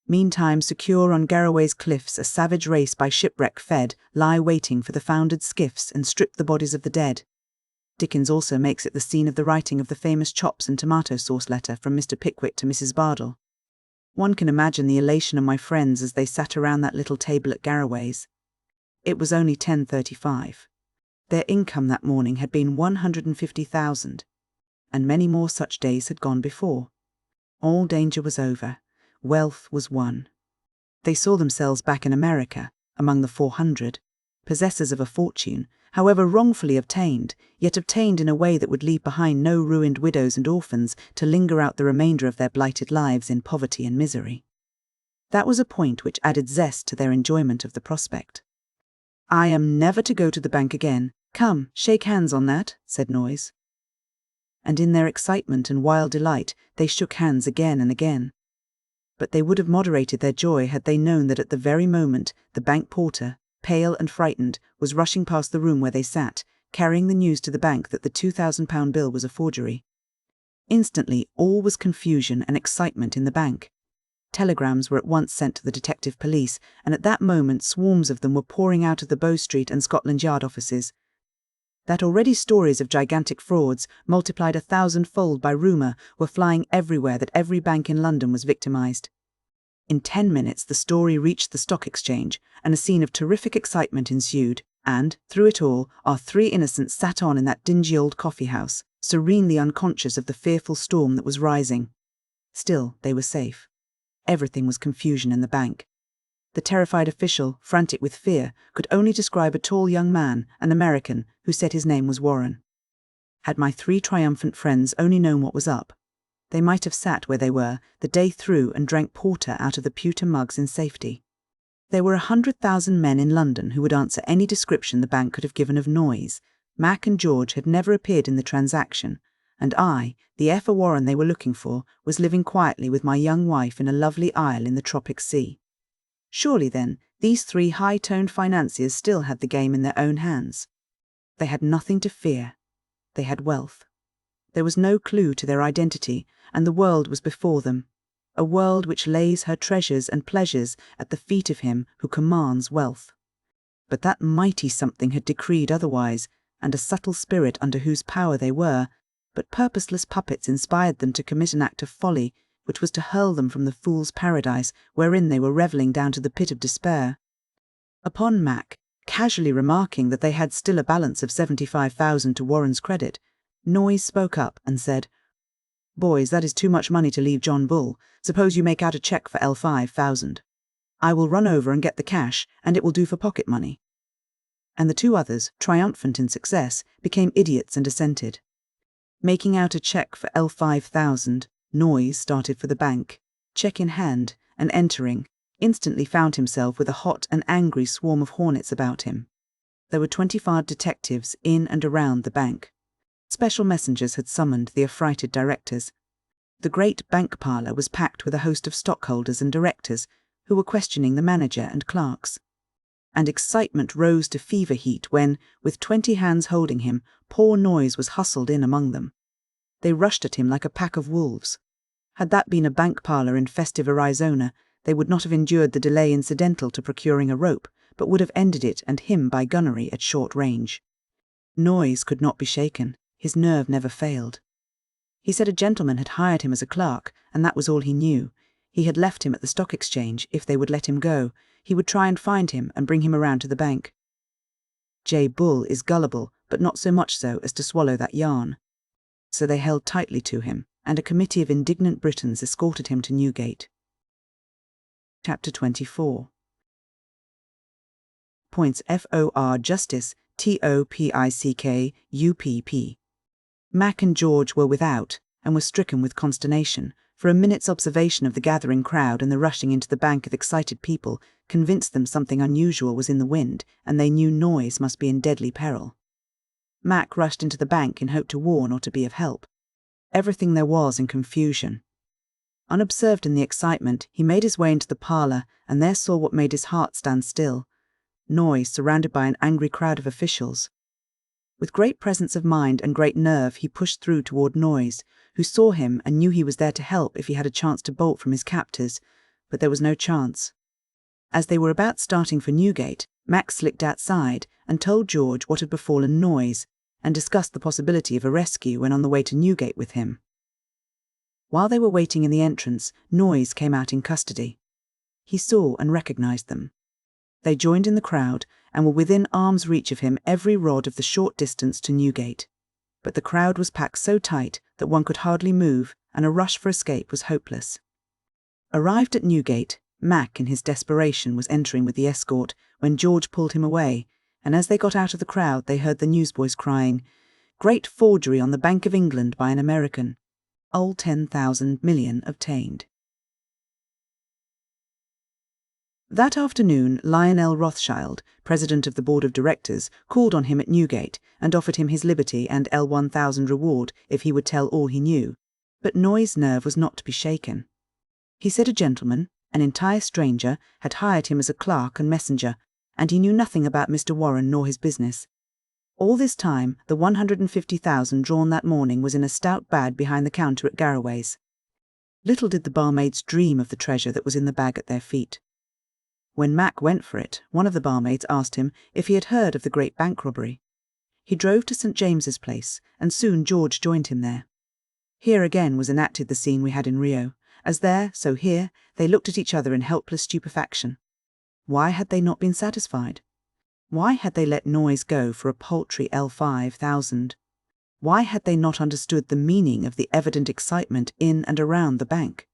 Meantime, secure on Garraway's cliffs, a savage race by shipwreck fed, lie waiting for the foundered skiffs and strip the bodies of the dead. Dickens also makes it the scene of the writing of the famous chops and tomato sauce letter from Mr. Pickwick to Mrs. Bardell. One can imagine the elation of my friends as they sat around that little table at Garraway's. It was only 10:35. Their income that morning had been 150,000, and many more such days had gone before. All danger was over. Wealth was won. They saw themselves back in America, among the 400, possessors of a fortune, however wrongfully obtained, yet obtained in a way that would leave behind no ruined widows and orphans to linger out the remainder of their blighted lives in poverty and misery. That was a point which added zest to their enjoyment of the prospect. "I am never to go to the bank again. Come, shake hands on that," said Noyes. And in their excitement and wild delight, they shook hands again and again. But they would have moderated their joy had they known that at the very moment the bank porter, pale and frightened, was rushing past the room where they sat, carrying the news to the bank that the £2,000 bill was a forgery. Instantly all was confusion and excitement in the bank. Telegrams were at once sent to the detective police, and at that moment swarms of them were pouring out of the Bow Street and Scotland Yard offices. That already stories of gigantic frauds, multiplied 1,000-fold by rumour, were flying everywhere that every bank in London was victimised. In 10 minutes the story reached the Stock Exchange, and a scene of terrific excitement ensued, and, through it all, our three innocents sat on in that dingy old coffee-house, serenely unconscious of the fearful storm that was rising. Still, they were safe. Everything was confusion in the bank. The terrified official, frantic with fear, could only describe a tall young man, an American, who said his name was Warren. Had my three triumphant friends only known what was up, they might have sat where they were the day through and drank porter out of the pewter mugs in safety. There were 100,000 men in London who would answer any description the bank could have given of Noyes. Mac and George had never appeared in the transaction, and I, the Effa Warren they were looking for, was living quietly with my young wife in a lovely isle in the tropic sea. Surely, then, these three high-toned financiers still had the game in their own hands. They had nothing to fear. They had wealth. There was no clue to their identity, and the world was before them, a world which lays her treasures and pleasures at the feet of him who commands wealth. But that mighty something had decreed otherwise, and a subtle spirit under whose power they were, but purposeless puppets, inspired them to commit an act of folly, which was to hurl them from the fool's paradise wherein they were revelling down to the pit of despair. Upon Mac casually remarking that they had still a balance of 75,000 to Warren's credit, Noyes spoke up and said, "Boys, that is too much money to leave John Bull. Suppose you make out a cheque for L5,000. I will run over and get the cash, and it will do for pocket money." And the two others, triumphant in success, became idiots and assented. Making out a cheque for L5,000, Noyes started for the bank, cheque in hand, and entering, instantly found himself with a hot and angry swarm of hornets about him. There were 25 detectives in and around the bank. Special messengers had summoned the affrighted directors. The great bank parlour was packed with a host of stockholders and directors who were questioning the manager and clerks. And excitement rose to fever heat when, with 20 hands holding him, poor Noyes was hustled in among them. They rushed at him like a pack of wolves. Had that been a bank parlour in festive Arizona, they would not have endured the delay incidental to procuring a rope, but would have ended it and him by gunnery at short range. Noyes could not be shaken. His nerve never failed. He said a gentleman had hired him as a clerk, and that was all he knew. He had left him at the Stock Exchange. If they would let him go, he would try and find him and bring him around to the bank. J. Bull is gullible, but not so much so as to swallow that yarn. So they held tightly to him, and a committee of indignant Britons escorted him to Newgate. Chapter 24. Points FOR Justice TOPICK UPP Mac and George were without, and were stricken with consternation, for a minute's observation of the gathering crowd and the rushing into the bank of excited people convinced them something unusual was in the wind, and they knew Noyes must be in deadly peril. Mac rushed into the bank in hope to warn or to be of help. Everything there was in confusion. Unobserved in the excitement, he made his way into the parlour and there saw what made his heart stand still. Noyes surrounded by an angry crowd of officials. With great presence of mind and great nerve, he pushed through toward Noyes, who saw him and knew he was there to help if he had a chance to bolt from his captors, but there was no chance. As they were about starting for Newgate, Mac slipped outside and told George what had befallen Noyes, and discussed the possibility of a rescue when on the way to Newgate with him. While they were waiting in the entrance, Noyes came out in custody. He saw and recognized them. They joined in the crowd and were within arm's reach of him every rod of the short distance to Newgate. But the crowd was packed so tight that one could hardly move, and a rush for escape was hopeless. Arrived at Newgate, Mac, in his desperation, was entering with the escort when George pulled him away, and as they got out of the crowd they heard the newsboys crying, "Great forgery on the Bank of England by an American. Old 10,000 million obtained." That afternoon, Lionel Rothschild, president of the board of directors, called on him at Newgate and offered him his liberty and L1000 reward if he would tell all he knew. But Noyes' nerve was not to be shaken. He said a gentleman, an entire stranger, had hired him as a clerk and messenger, and he knew nothing about Mr. Warren nor his business. All this time, the 150,000 drawn that morning was in a stout bag behind the counter at Garraway's. Little did the barmaids dream of the treasure that was in the bag at their feet. When Mac went for it, one of the barmaids asked him if he had heard of the great bank robbery. He drove to St. James's Place, and soon George joined him there. Here again was enacted the scene we had in Rio. As there, so here, they looked at each other in helpless stupefaction. Why had they not been satisfied? Why had they let Noyes go for a paltry L5,000? Why had they not understood the meaning of the evident excitement in and around the bank?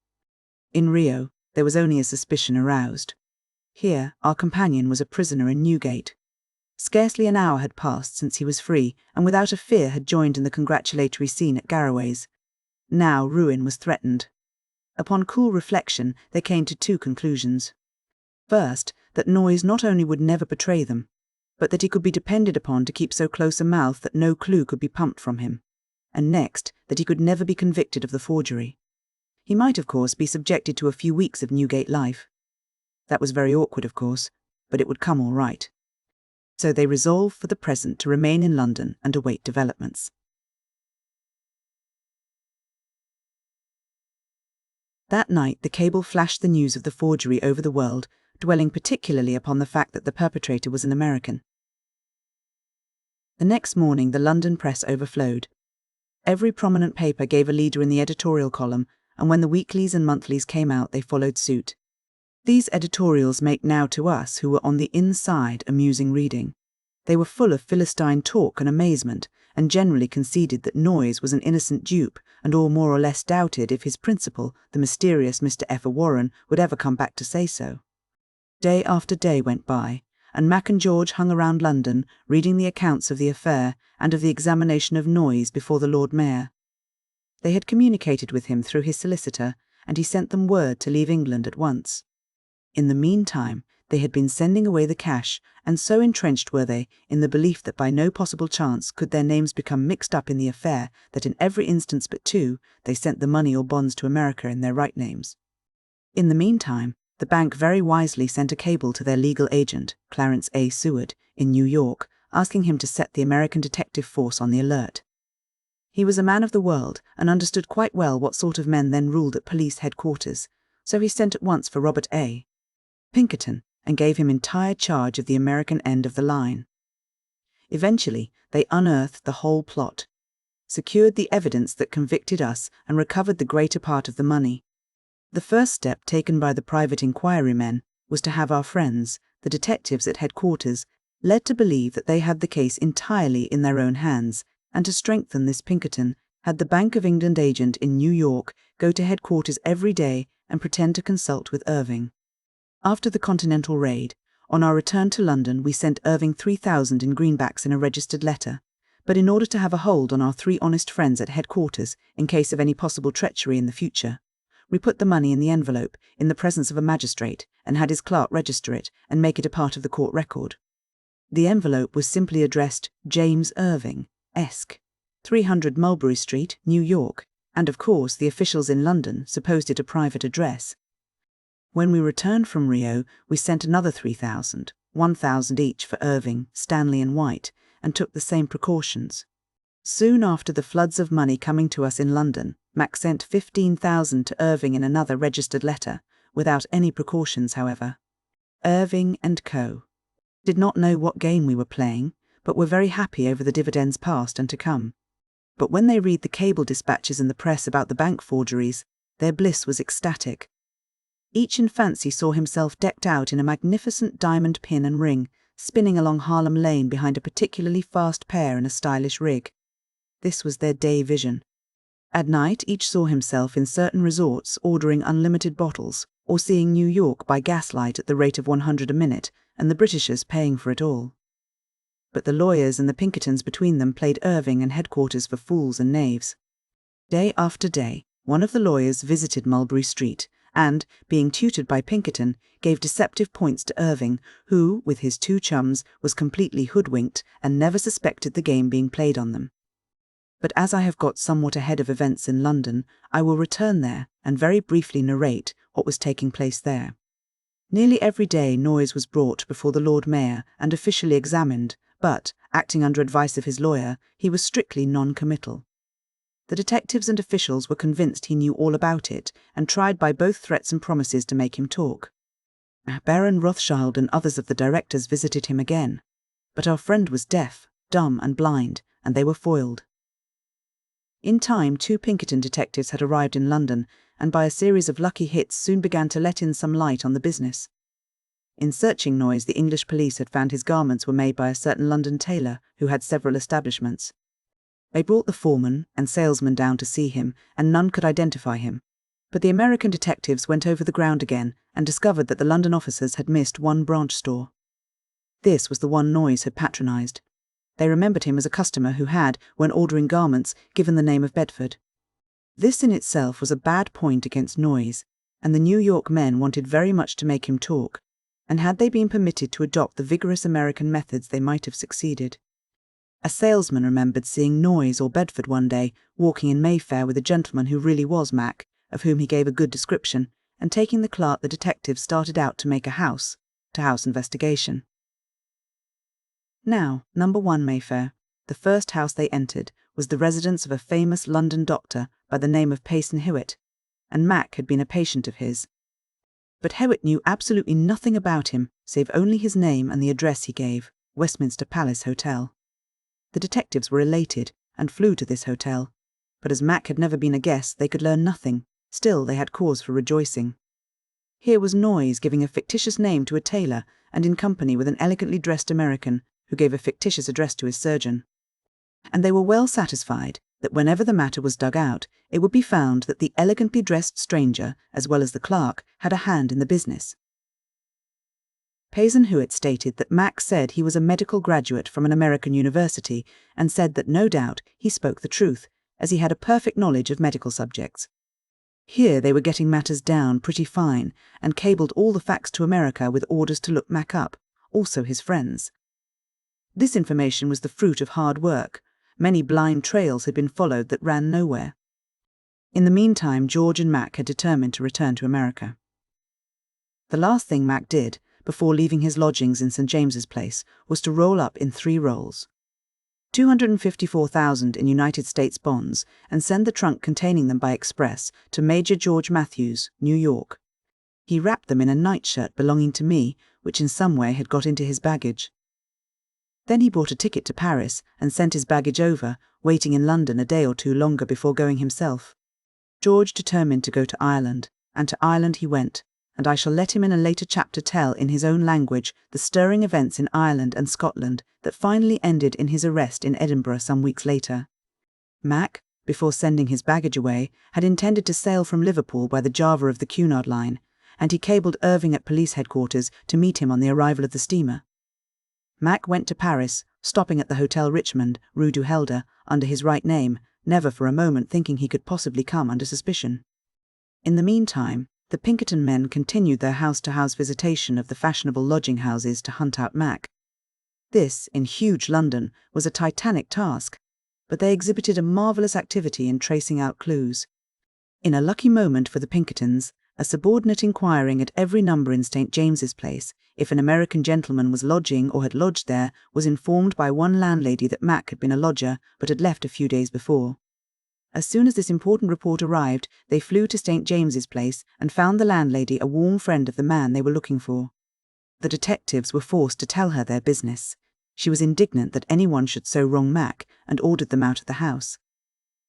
In Rio, there was only a suspicion aroused. Here, our companion was a prisoner in Newgate. Scarcely an hour had passed since he was free, and without a fear had joined in the congratulatory scene at Garraway's. Now ruin was threatened. Upon cool reflection, they came to two conclusions. First, that Noyes not only would never betray them, but that he could be depended upon to keep so close a mouth that no clue could be pumped from him. And next, that he could never be convicted of the forgery. He might, of course, be subjected to a few weeks of Newgate life. That was very awkward, of course, but it would come all right. So they resolved for the present to remain in London and await developments. That night the cable flashed the news of the forgery over the world, dwelling particularly upon the fact that the perpetrator was an American. The next morning the London press overflowed. Every prominent paper gave a leader in the editorial column, and when the weeklies and monthlies came out they followed suit. These editorials make now to us, who were on the inside, amusing reading. They were full of Philistine talk and amazement, and generally conceded that Noyes was an innocent dupe, and all more or less doubted if his principal, the mysterious Mr. F. Warren, would ever come back to say so. Day after day went by, and Mac and George hung around London, reading the accounts of the affair and of the examination of Noyes before the Lord Mayor. They had communicated with him through his solicitor, and he sent them word to leave England at once. In the meantime, they had been sending away the cash, and so entrenched were they in the belief that by no possible chance could their names become mixed up in the affair that in every instance but two they sent the money or bonds to America in their right names. In the meantime, the bank very wisely sent a cable to their legal agent, Clarence A. Seward, in New York, asking him to set the American detective force on the alert. He was a man of the world and understood quite well what sort of men then ruled at police headquarters, so he sent at once for Robert A. Pinkerton and gave him entire charge of the American end of the line. Eventually, they unearthed the whole plot, secured the evidence that convicted us, and recovered the greater part of the money. The first step taken by the private inquiry men was to have our friends, the detectives at headquarters, led to believe that they had the case entirely in their own hands, and to strengthen this Pinkerton had the Bank of England agent in New York go to headquarters every day and pretend to consult with Irving. After the Continental raid, on our return to London we sent Irving 3,000 in greenbacks in a registered letter, but in order to have a hold on our 3 honest friends at headquarters in case of any possible treachery in the future, we put the money in the envelope in the presence of a magistrate and had his clerk register it and make it a part of the court record. The envelope was simply addressed James Irving, Esq., 300 Mulberry Street, New York, and of course the officials in London supposed it a private address. When we returned from Rio, we sent another 3,000, 1,000 each for Irving, Stanley and White, and took the same precautions. Soon after the floods of money coming to us in London, Mac sent 15,000 to Irving in another registered letter, without any precautions, however. Irving and Co. did not know what game we were playing, but were very happy over the dividends past and to come. But when they read the cable dispatches in the press about the bank forgeries, their bliss was ecstatic. Each in fancy saw himself decked out in a magnificent diamond pin and ring, spinning along Harlem Lane behind a particularly fast pair in a stylish rig. This was their day vision. At night, each saw himself in certain resorts ordering unlimited bottles, or seeing New York by gaslight at the rate of 100 a minute, and the Britishers paying for it all. But the lawyers and the Pinkertons between them played Irving and headquarters for fools and knaves. Day after day, one of the lawyers visited Mulberry Street, and, being tutored by Pinkerton, gave deceptive points to Irving, who, with his 2 chums, was completely hoodwinked and never suspected the game being played on them. But as I have got somewhat ahead of events in London, I will return there and very briefly narrate what was taking place there. Nearly every day Noyes was brought before the Lord Mayor and officially examined, but, acting under advice of his lawyer, he was strictly non-committal. The detectives and officials were convinced he knew all about it and tried by both threats and promises to make him talk. Baron Rothschild and others of the directors visited him again, but our friend was deaf, dumb and blind, and they were foiled. In time, 2 Pinkerton detectives had arrived in London, and by a series of lucky hits soon began to let in some light on the business. In searching Noyes, the English police had found his garments were made by a certain London tailor who had several establishments. They brought the foreman and salesman down to see him, and none could identify him. But the American detectives went over the ground again and discovered that the London officers had missed one branch store. This was the one Noyes had patronized. They remembered him as a customer who had, when ordering garments, given the name of Bedford. This in itself was a bad point against Noyes, and the New York men wanted very much to make him talk, and had they been permitted to adopt the vigorous American methods they might have succeeded. A salesman remembered seeing Noyes or Bedford one day walking in Mayfair with a gentleman who really was Mac, of whom he gave a good description, and taking the clerk the detectives started out to make a house-to-house investigation. Now, number 1 Mayfair, the first house they entered, was the residence of a famous London doctor by the name of Payson Hewitt, and Mac had been a patient of his. But Hewitt knew absolutely nothing about him, save only his name and the address he gave, Westminster Palace Hotel. The detectives were elated and flew to this hotel, but as Mac had never been a guest, they could learn nothing. Still, they had cause for rejoicing. Here was Noyes giving a fictitious name to a tailor and in company with an elegantly dressed American who gave a fictitious address to his surgeon. And they were well satisfied that whenever the matter was dug out, it would be found that the elegantly dressed stranger, as well as the clerk, had a hand in the business. Payson Hewitt stated that Mac said he was a medical graduate from an American university and said that no doubt he spoke the truth, as he had a perfect knowledge of medical subjects. Here they were getting matters down pretty fine and cabled all the facts to America with orders to look Mac up, also his friends. This information was the fruit of hard work. Many blind trails had been followed that ran nowhere. In the meantime, George and Mac had determined to return to America. The last thing Mac did, before leaving his lodgings in St. James's Place, was to roll up in 3 rolls. $254,000 in United States bonds, and send the trunk containing them by express to Major George Matthews, New York. He wrapped them in a nightshirt belonging to me, which in some way had got into his baggage. Then he bought a ticket to Paris and sent his baggage over, waiting in London a day or 2 longer before going himself. George determined to go to Ireland, and to Ireland he went, and I shall let him in a later chapter tell in his own language the stirring events in Ireland and Scotland that finally ended in his arrest in Edinburgh some weeks later. Mac, before sending his baggage away, had intended to sail from Liverpool by the Java of the Cunard line, and he cabled Irving at police headquarters to meet him on the arrival of the steamer. Mac went to Paris, stopping at the Hotel Richmond, Rue du Helder, under his right name, never for a moment thinking he could possibly come under suspicion. In the meantime, the Pinkerton men continued their house-to-house visitation of the fashionable lodging houses to hunt out Mac. This, in huge London, was a titanic task, but they exhibited a marvellous activity in tracing out clues. In a lucky moment for the Pinkertons, a subordinate inquiring at every number in St. James's Place if an American gentleman was lodging or had lodged there was informed by one landlady that Mac had been a lodger but had left a few days before. As soon as this important report arrived, they flew to St. James's Place and found the landlady a warm friend of the man they were looking for. The detectives were forced to tell her their business. She was indignant that anyone should so wrong Mac and ordered them out of the house.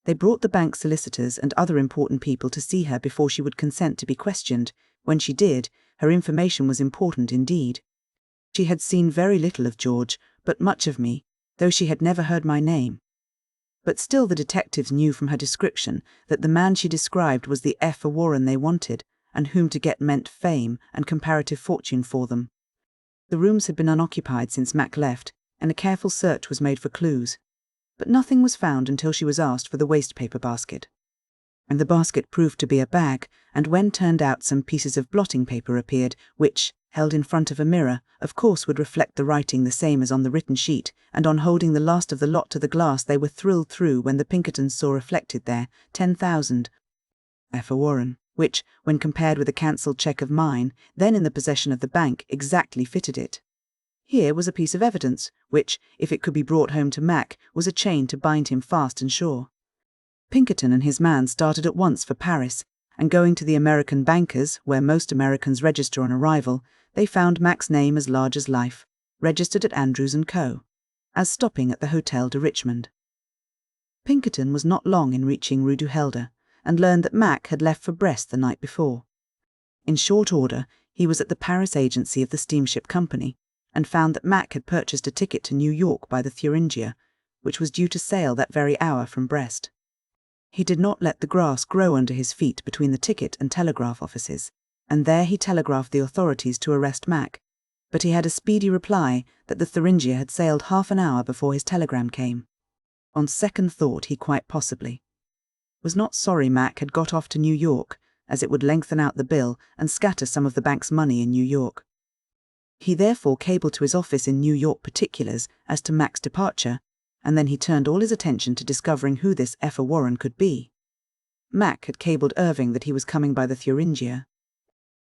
They brought the bank solicitors and other important people to see her before she would consent to be questioned. When she did, her information was important indeed. She had seen very little of George, but much of me, though she had never heard my name. But still the detectives knew from her description that the man she described was the Warren they wanted, and whom to get meant fame and comparative fortune for them. The rooms had been unoccupied since Mac left, and a careful search was made for clues. But nothing was found until she was asked for the wastepaper basket. And the basket proved to be a bag, and when turned out some pieces of blotting paper appeared, which, held in front of a mirror, of course would reflect the writing the same as on the written sheet, and on holding the last of the lot to the glass they were thrilled through when the Pinkertons saw reflected there 10,000 Warren, which, when compared with a cancelled cheque of mine, then in the possession of the bank, exactly fitted it. Here was a piece of evidence, which, if it could be brought home to Mac, was a chain to bind him fast and sure. Pinkerton and his man started at once for Paris, and going to the American bankers, where most Americans register on arrival, they found Mac's name as large as life, registered at Andrews & Co., as stopping at the Hotel de Richmond. Pinkerton was not long in reaching Rue du Helder, and learned that Mac had left for Brest the night before. In short order, he was at the Paris agency of the steamship company, and found that Mac had purchased a ticket to New York by the Thuringia, which was due to sail that very hour from Brest. He did not let the grass grow under his feet between the ticket and telegraph offices, and there he telegraphed the authorities to arrest Mac, but he had a speedy reply that the Thuringia had sailed half an hour before his telegram came. On second thought, he quite possibly was not sorry Mac had got off to New York, as it would lengthen out the bill and scatter some of the bank's money in New York. He therefore cabled to his office in New York particulars as to Mac's departure, and then he turned all his attention to discovering who this Warren could be. Mac had cabled Irving that he was coming by the Thuringia.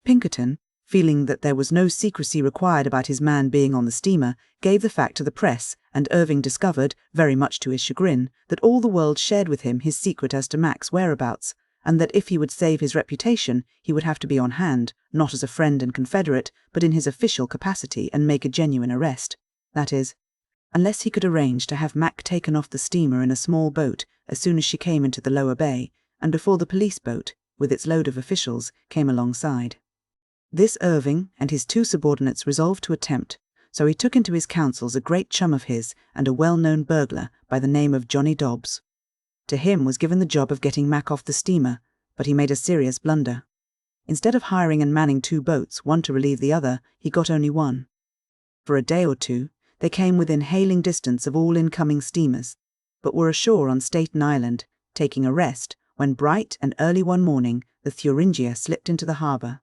Pinkerton, feeling that there was no secrecy required about his man being on the steamer, gave the fact to the press, and Irving discovered, very much to his chagrin, that all the world shared with him his secret as to Mac's whereabouts, and that if he would save his reputation, he would have to be on hand, not as a friend and confederate, but in his official capacity and make a genuine arrest. That is, unless he could arrange to have Mac taken off the steamer in a small boat as soon as she came into the lower bay, and before the police boat, with its load of officials, came alongside. This Irving and his two subordinates resolved to attempt, so he took into his counsels a great chum of his and a well-known burglar by the name of Johnny Dobbs. To him was given the job of getting Mac off the steamer, but he made a serious blunder. Instead of hiring and manning two boats, one to relieve the other, he got only one. For a day or two, they came within hailing distance of all incoming steamers, but were ashore on Staten Island, taking a rest, when bright and early one morning the Thuringia slipped into the harbour.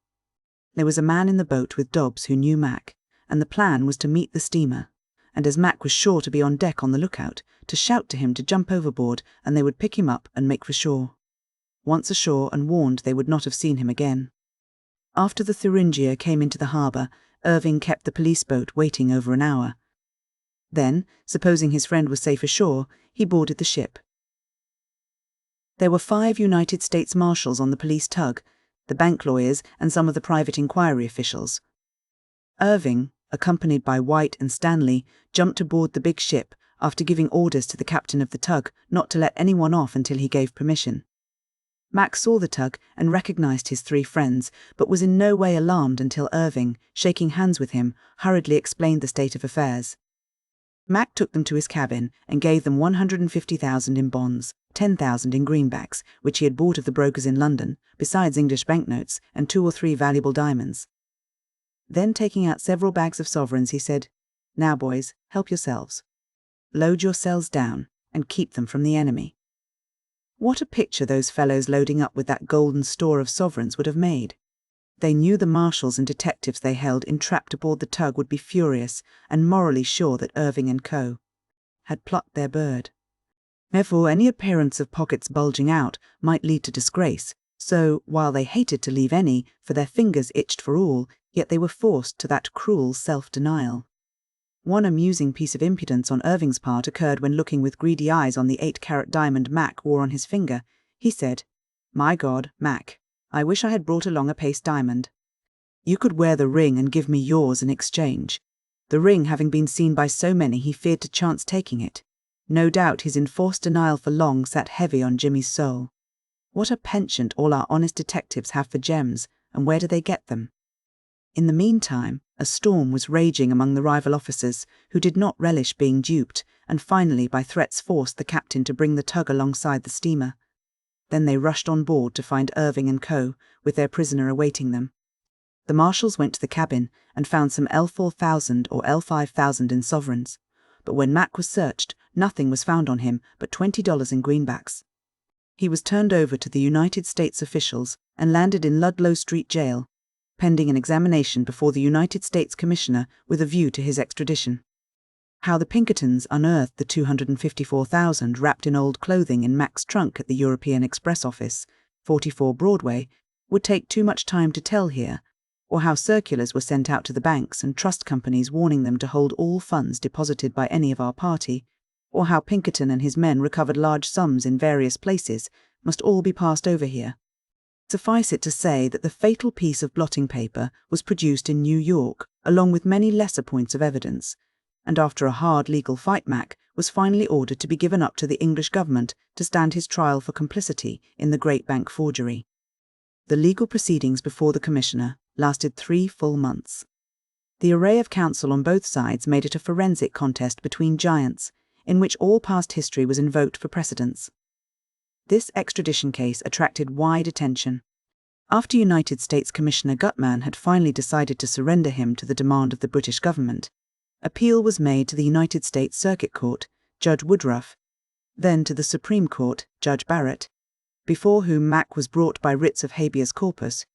There was a man in the boat with Dobbs who knew Mac, and the plan was to meet the steamer, and as Mac was sure to be on deck on the lookout, to shout to him to jump overboard, and they would pick him up and make for shore. Once ashore and warned, they would not have seen him again. After the Thuringia came into the harbour, Irving kept the police boat waiting over an hour. Then, supposing his friend was safe ashore, he boarded the ship. There were 5 United States Marshals on the police tug, the bank lawyers and some of the private inquiry officials. Irving, accompanied by White and Stanley, jumped aboard the big ship after giving orders to the captain of the tug not to let anyone off until he gave permission. Mac saw the tug and recognized his 3 friends, but was in no way alarmed until Irving, shaking hands with him, hurriedly explained the state of affairs. Mac took them to his cabin and gave them $150,000 in bonds, $10,000 in greenbacks, which he had bought of the brokers in London, besides English banknotes and 2 or 3 valuable diamonds. Then, taking out several bags of sovereigns, he said, Now, boys, help yourselves. Load your cells down and keep them from the enemy. What a picture those fellows loading up with that golden store of sovereigns would have made. They knew the marshals and detectives they held entrapped aboard the tug would be furious and morally sure that Irving and co. had plucked their bird. Therefore, any appearance of pockets bulging out might lead to disgrace, so, while they hated to leave any, for their fingers itched for all, yet they were forced to that cruel self-denial. One amusing piece of impudence on Irving's part occurred when, looking with greedy eyes on the 8-carat diamond Mac wore on his finger, he said, "My God, Mac, I wish I had brought along a paste diamond. You could wear the ring and give me yours in exchange." The ring having been seen by so many, he feared to chance taking it. No doubt his enforced denial for long sat heavy on Jimmy's soul. What a penchant all our honest detectives have for gems, and where do they get them? In the meantime, a storm was raging among the rival officers, who did not relish being duped, and finally by threats forced the captain to bring the tug alongside the steamer. Then they rushed on board to find Irving and co., with their prisoner awaiting them. The marshals went to the cabin and found some L4000 or L5000 in sovereigns, but when Mac was searched, nothing was found on him but $20 in greenbacks. He was turned over to the United States officials and landed in Ludlow Street Jail, pending an examination before the United States Commissioner with a view to his extradition. How the Pinkertons unearthed the $254,000 wrapped in old clothing in Mac's trunk at the European Express office, 44 Broadway, would take too much time to tell here, or how circulars were sent out to the banks and trust companies warning them to hold all funds deposited by any of our party, or how Pinkerton and his men recovered large sums in various places, must all be passed over here. Suffice it to say that the fatal piece of blotting paper was produced in New York, along with many lesser points of evidence, and after a hard legal fight Mac was finally ordered to be given up to the English government to stand his trial for complicity in the Great Bank forgery. The legal proceedings before the Commissioner lasted 3 full months. The array of counsel on both sides made it a forensic contest between giants, in which all past history was invoked for precedence. This extradition case attracted wide attention. After United States Commissioner Gutman had finally decided to surrender him to the demand of the British government, appeal was made to the United States Circuit Court, Judge Woodruff, then to the Supreme Court, Judge Barrett, before whom Mac was brought by writs of habeas corpus.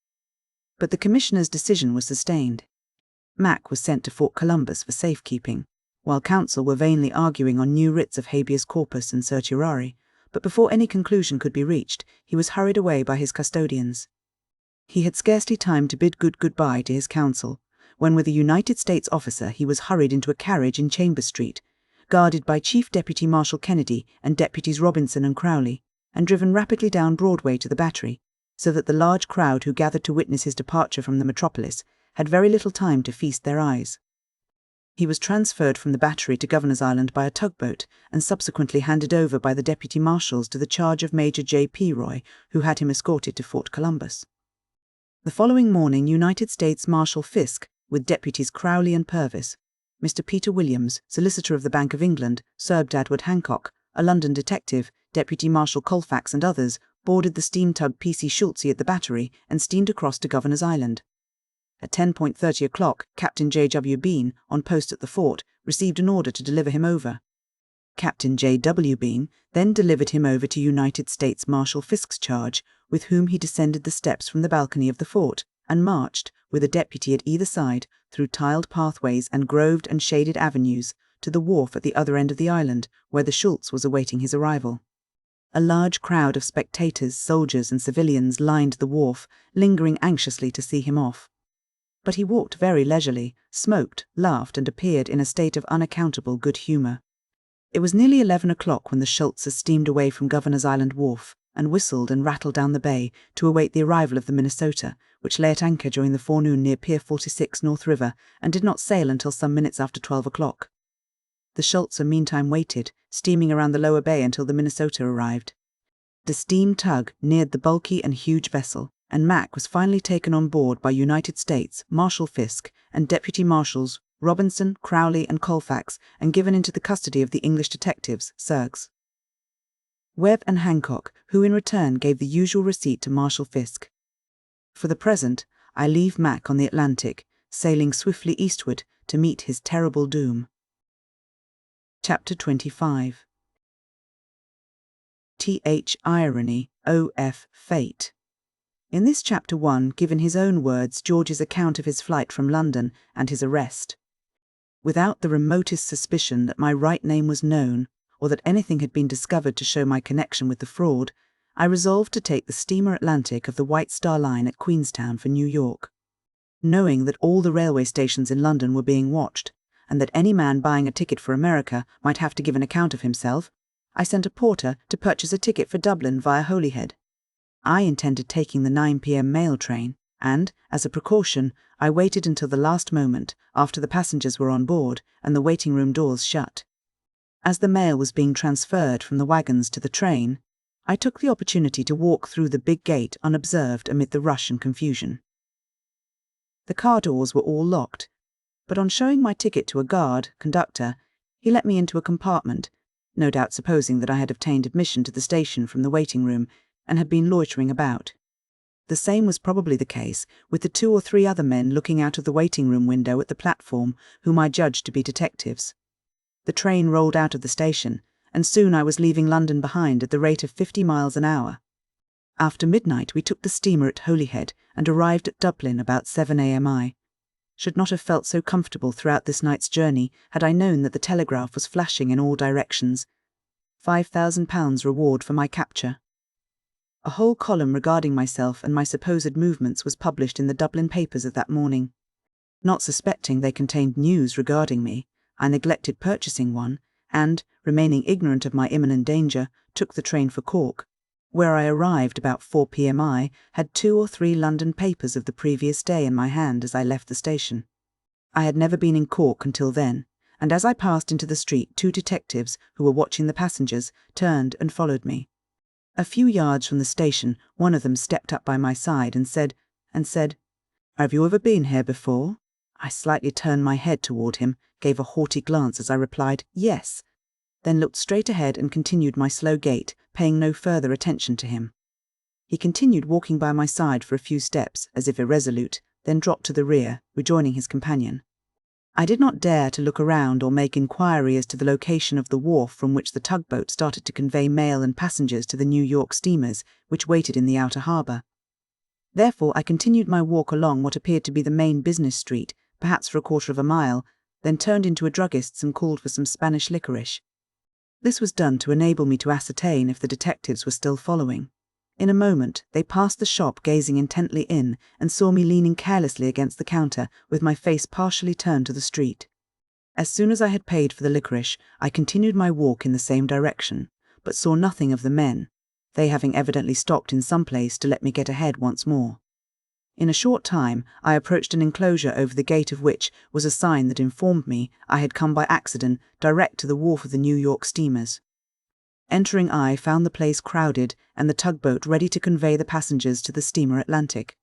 But the Commissioner's decision was sustained. Mac was sent to Fort Columbus for safekeeping, while counsel were vainly arguing on new writs of habeas corpus and certiorari, but before any conclusion could be reached, he was hurried away by his custodians. He had scarcely time to bid goodbye to his counsel, when with a United States officer he was hurried into a carriage in Chambers Street, guarded by Chief Deputy Marshal Kennedy and Deputies Robinson and Crowley, and driven rapidly down Broadway to the Battery, so that the large crowd who gathered to witness his departure from the metropolis had very little time to feast their eyes. He was transferred from the Battery to Governor's Island by a tugboat and subsequently handed over by the deputy marshals to the charge of Major J.P. Roy, who had him escorted to Fort Columbus. The following morning, United States Marshal Fisk, with deputies Crowley and Purvis, Mr. Peter Williams, Solicitor of the Bank of England, Sir Edward Hancock, a London detective, Deputy Marshal Colfax and others, boarded the steam tug P.C. Schultze at the Battery and steamed across to Governor's Island. At 10:30 o'clock, Captain J.W. Bean, on post at the fort, received an order to deliver him over. Captain J.W. Bean then delivered him over to United States Marshal Fisk's charge, with whom he descended the steps from the balcony of the fort and marched, with a deputy at either side, through tiled pathways and groved and shaded avenues, to the wharf at the other end of the island, where the Schultze was awaiting his arrival. A large crowd of spectators, soldiers and civilians lined the wharf, lingering anxiously to see him off. But he walked very leisurely, smoked, laughed, and appeared in a state of unaccountable good humour. It was nearly 11 o'clock when the Schultzes steamed away from Governor's Island wharf, and whistled and rattled down the bay to await the arrival of the Minnesota, which lay at anchor during the forenoon near Pier 46 North River, and did not sail until some minutes after 12 o'clock. The Schultze meantime waited, steaming around the lower bay until the Minnesota arrived. The steam tug neared the bulky and huge vessel, and Mac was finally taken on board by United States Marshal Fisk and Deputy Marshals Robinson, Crowley and Colfax, and given into the custody of the English detectives, Sergs, Webb and Hancock, who in return gave the usual receipt to Marshal Fisk. For the present, I leave Mac on the Atlantic, sailing swiftly eastward to meet his terrible doom. Chapter 25. Th Irony, OF Fate. In this chapter 1, given his own words, George's account of his flight from London and his arrest. Without the remotest suspicion that my right name was known, or that anything had been discovered to show my connection with the fraud, I resolved to take the steamer Atlantic of the White Star Line at Queenstown for New York. Knowing that all the railway stations in London were being watched, and that any man buying a ticket for America might have to give an account of himself, I sent a porter to purchase a ticket for Dublin via Holyhead. I intended taking the 9 p.m. mail train, and, as a precaution, I waited until the last moment, after the passengers were on board and the waiting room doors shut. As the mail was being transferred from the wagons to the train, I took the opportunity to walk through the big gate unobserved amid the rush and confusion. The car doors were all locked, but on showing my ticket to a conductor, he let me into a compartment, no doubt supposing that I had obtained admission to the station from the waiting room and had been loitering about. The same was probably the case with the 2 or 3 other men looking out of the waiting room window at the platform, whom I judged to be detectives. The train rolled out of the station, and soon I was leaving London behind at the rate of 50 miles an hour. After midnight we took the steamer at Holyhead and arrived at Dublin about 7 a.m. I should not have felt so comfortable throughout this night's journey had I known that the telegraph was flashing in all directions. £5,000 reward for my capture. A whole column regarding myself and my supposed movements was published in the Dublin papers of that morning. Not suspecting they contained news regarding me, I neglected purchasing one, and, remaining ignorant of my imminent danger, took the train for Cork, where I arrived about 4 p.m. I had 2 or 3 London papers of the previous day in my hand as I left the station. I had never been in Cork until then, and as I passed into the street 2 detectives, who were watching the passengers, turned and followed me. A few yards from the station, one of them stepped up by my side and said, "Have you ever been here before?" I slightly turned my head toward him, gave a haughty glance as I replied, "Yes," then looked straight ahead and continued my slow gait, paying no further attention to him. He continued walking by my side for a few steps, as if irresolute, then dropped to the rear, rejoining his companion. I did not dare to look around or make inquiry as to the location of the wharf from which the tugboat started to convey mail and passengers to the New York steamers, which waited in the outer harbour. Therefore I continued my walk along what appeared to be the main business street, perhaps for a quarter of a mile, then turned into a druggist's and called for some Spanish licorice. This was done to enable me to ascertain if the detectives were still following. In a moment they passed the shop, gazing intently in, and saw me leaning carelessly against the counter with my face partially turned to the street. As soon as I had paid for the licorice, I continued my walk in the same direction, but saw nothing of the men, they having evidently stopped in some place to let me get ahead once more. In a short time I approached an enclosure over the gate of which was a sign that informed me I had come by accident direct to the wharf of the New York steamers. Entering, I found the place crowded and the tugboat ready to convey the passengers to the steamer Atlantic.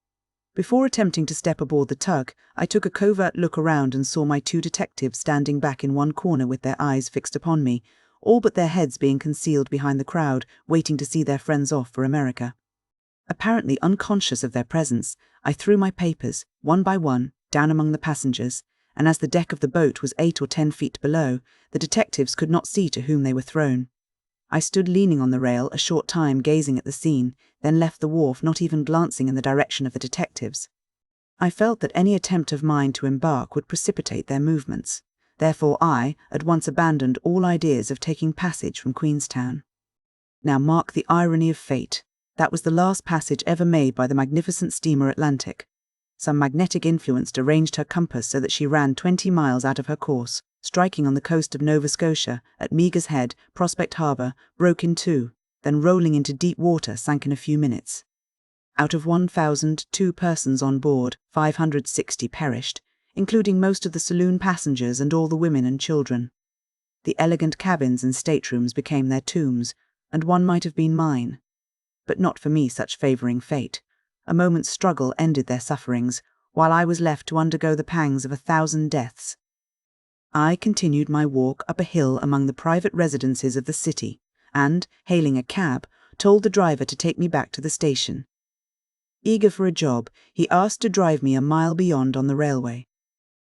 Before attempting to step aboard the tug, I took a covert look around and saw my 2 detectives standing back in one corner with their eyes fixed upon me, all but their heads being concealed behind the crowd, waiting to see their friends off for America. Apparently unconscious of their presence, I threw my papers, one by one, down among the passengers, and as the deck of the boat was 8 or 10 feet below, the detectives could not see to whom they were thrown. I stood leaning on the rail a short time gazing at the scene, then left the wharf, not even glancing in the direction of the detectives. I felt that any attempt of mine to embark would precipitate their movements. Therefore I at once abandoned all ideas of taking passage from Queenstown. Now mark the irony of fate. That was the last passage ever made by the magnificent steamer Atlantic. Some magnetic influence arranged her compass so that she ran 20 miles out of her course, striking on the coast of Nova Scotia, at Meagher's Head, Prospect Harbour, broke in 2, then rolling into deep water sank in a few minutes. Out of 1,002 persons on board, 560 perished, including most of the saloon passengers and all the women and children. The elegant cabins and staterooms became their tombs, and one might have been mine. But not for me such favouring fate. A moment's struggle ended their sufferings, while I was left to undergo the pangs of 1,000 deaths. I continued my walk up a hill among the private residences of the city, and, hailing a cab, told the driver to take me back to the station. Eager for a job, he asked to drive me a mile beyond on the railway.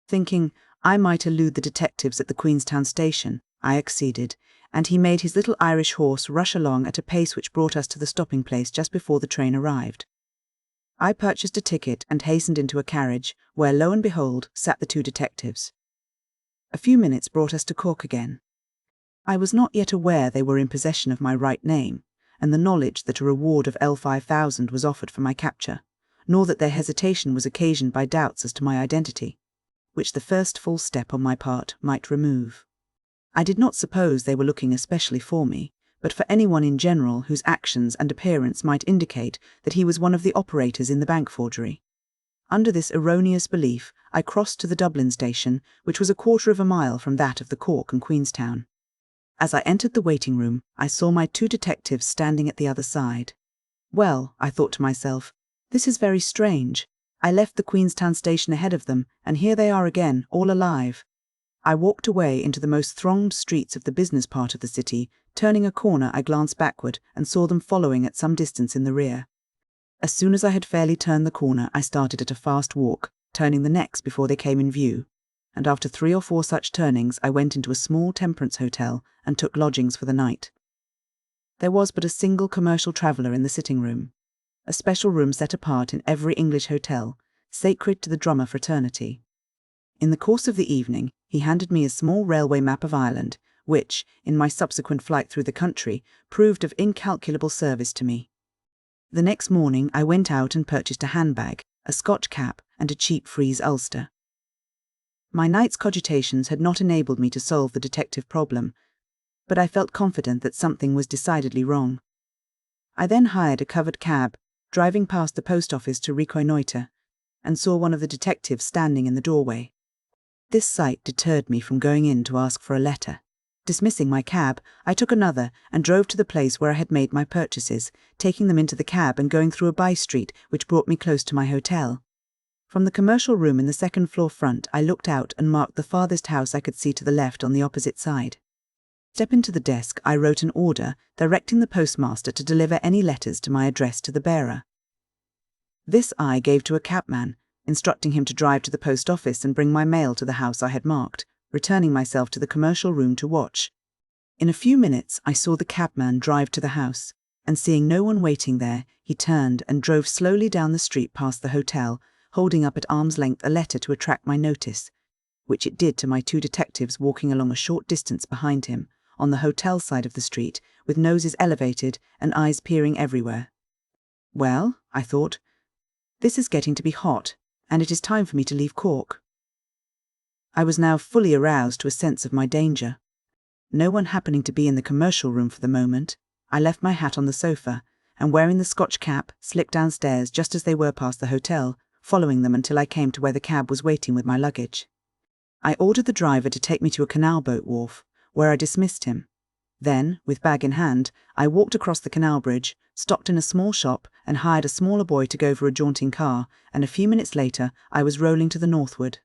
Thinking, I might elude the detectives at the Queenstown station, I acceded, and he made his little Irish horse rush along at a pace which brought us to the stopping place just before the train arrived. I purchased a ticket and hastened into a carriage, where, lo and behold, sat the two detectives. A few minutes brought us to Cork again. I was not yet aware they were in possession of my right name, and the knowledge that a reward of L5,000 was offered for my capture, nor that their hesitation was occasioned by doubts as to my identity, which the first false step on my part might remove. I did not suppose they were looking especially for me, but for anyone in general whose actions and appearance might indicate that he was one of the operators in the bank forgery. Under this erroneous belief, I crossed to the Dublin station, which was a quarter of a mile from that of the Cork and Queenstown. As I entered the waiting room, I saw my two detectives standing at the other side. Well, I thought to myself, this is very strange. I left the Queenstown station ahead of them, and here they are again, all alive. I walked away into the most thronged streets of the business part of the city. Turning a corner, I glanced backward and saw them following at some distance in the rear. As soon as I had fairly turned the corner, I started at a fast walk, turning the next before they came in view, and after 3 or 4 such turnings I went into a small temperance hotel and took lodgings for the night. There was but a single commercial traveller in the sitting room, a special room set apart in every English hotel, sacred to the drummer fraternity. In the course of the evening, he handed me a small railway map of Ireland, which, in my subsequent flight through the country, proved of incalculable service to me. The next morning I went out and purchased a handbag, a Scotch cap, and a cheap frieze ulster. My night's cogitations had not enabled me to solve the detective problem, but I felt confident that something was decidedly wrong. I then hired a covered cab, driving past the post office to reconnoitre, and saw one of the detectives standing in the doorway. This sight deterred me from going in to ask for a letter. Dismissing my cab, I took another and drove to the place where I had made my purchases, taking them into the cab and going through a by-street which brought me close to my hotel. From the commercial room in the second-floor front, I looked out and marked the farthest house I could see to the left on the opposite side. Stepping to the desk, I wrote an order directing the postmaster to deliver any letters to my address to the bearer. This I gave to a cabman, instructing him to drive to the post office and bring my mail to the house I had marked, returning myself to the commercial room to watch. In a few minutes I saw the cabman drive to the house, and seeing no one waiting there, he turned and drove slowly down the street past the hotel, holding up at arm's length a letter to attract my notice, which it did to my two detectives walking along a short distance behind him, on the hotel side of the street, with noses elevated and eyes peering everywhere. Well, I thought, this is getting to be hot, and it is time for me to leave Cork. I was now fully aroused to a sense of my danger. No one happening to be in the commercial room for the moment, I left my hat on the sofa, and wearing the Scotch cap, slipped downstairs just as they were past the hotel, following them until I came to where the cab was waiting with my luggage. I ordered the driver to take me to a canal boat wharf, where I dismissed him. Then, with bag in hand, I walked across the canal bridge, stopped in a small shop, and hired a smaller boy to go for a jaunting car, and a few minutes later I was rolling to the northward.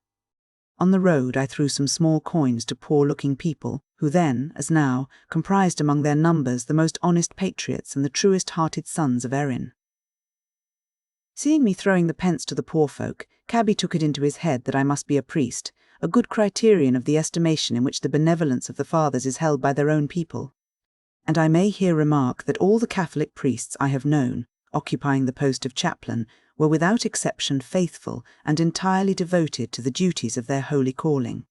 On the road I threw some small coins to poor-looking people, who then, as now, comprised among their numbers the most honest patriots and the truest-hearted sons of Erin. Seeing me throwing the pence to the poor folk, cabby took it into his head that I must be a priest, a good criterion of the estimation in which the benevolence of the fathers is held by their own people. And I may here remark that all the Catholic priests I have known, occupying the post of chaplain, were without exception faithful and entirely devoted to the duties of their holy calling.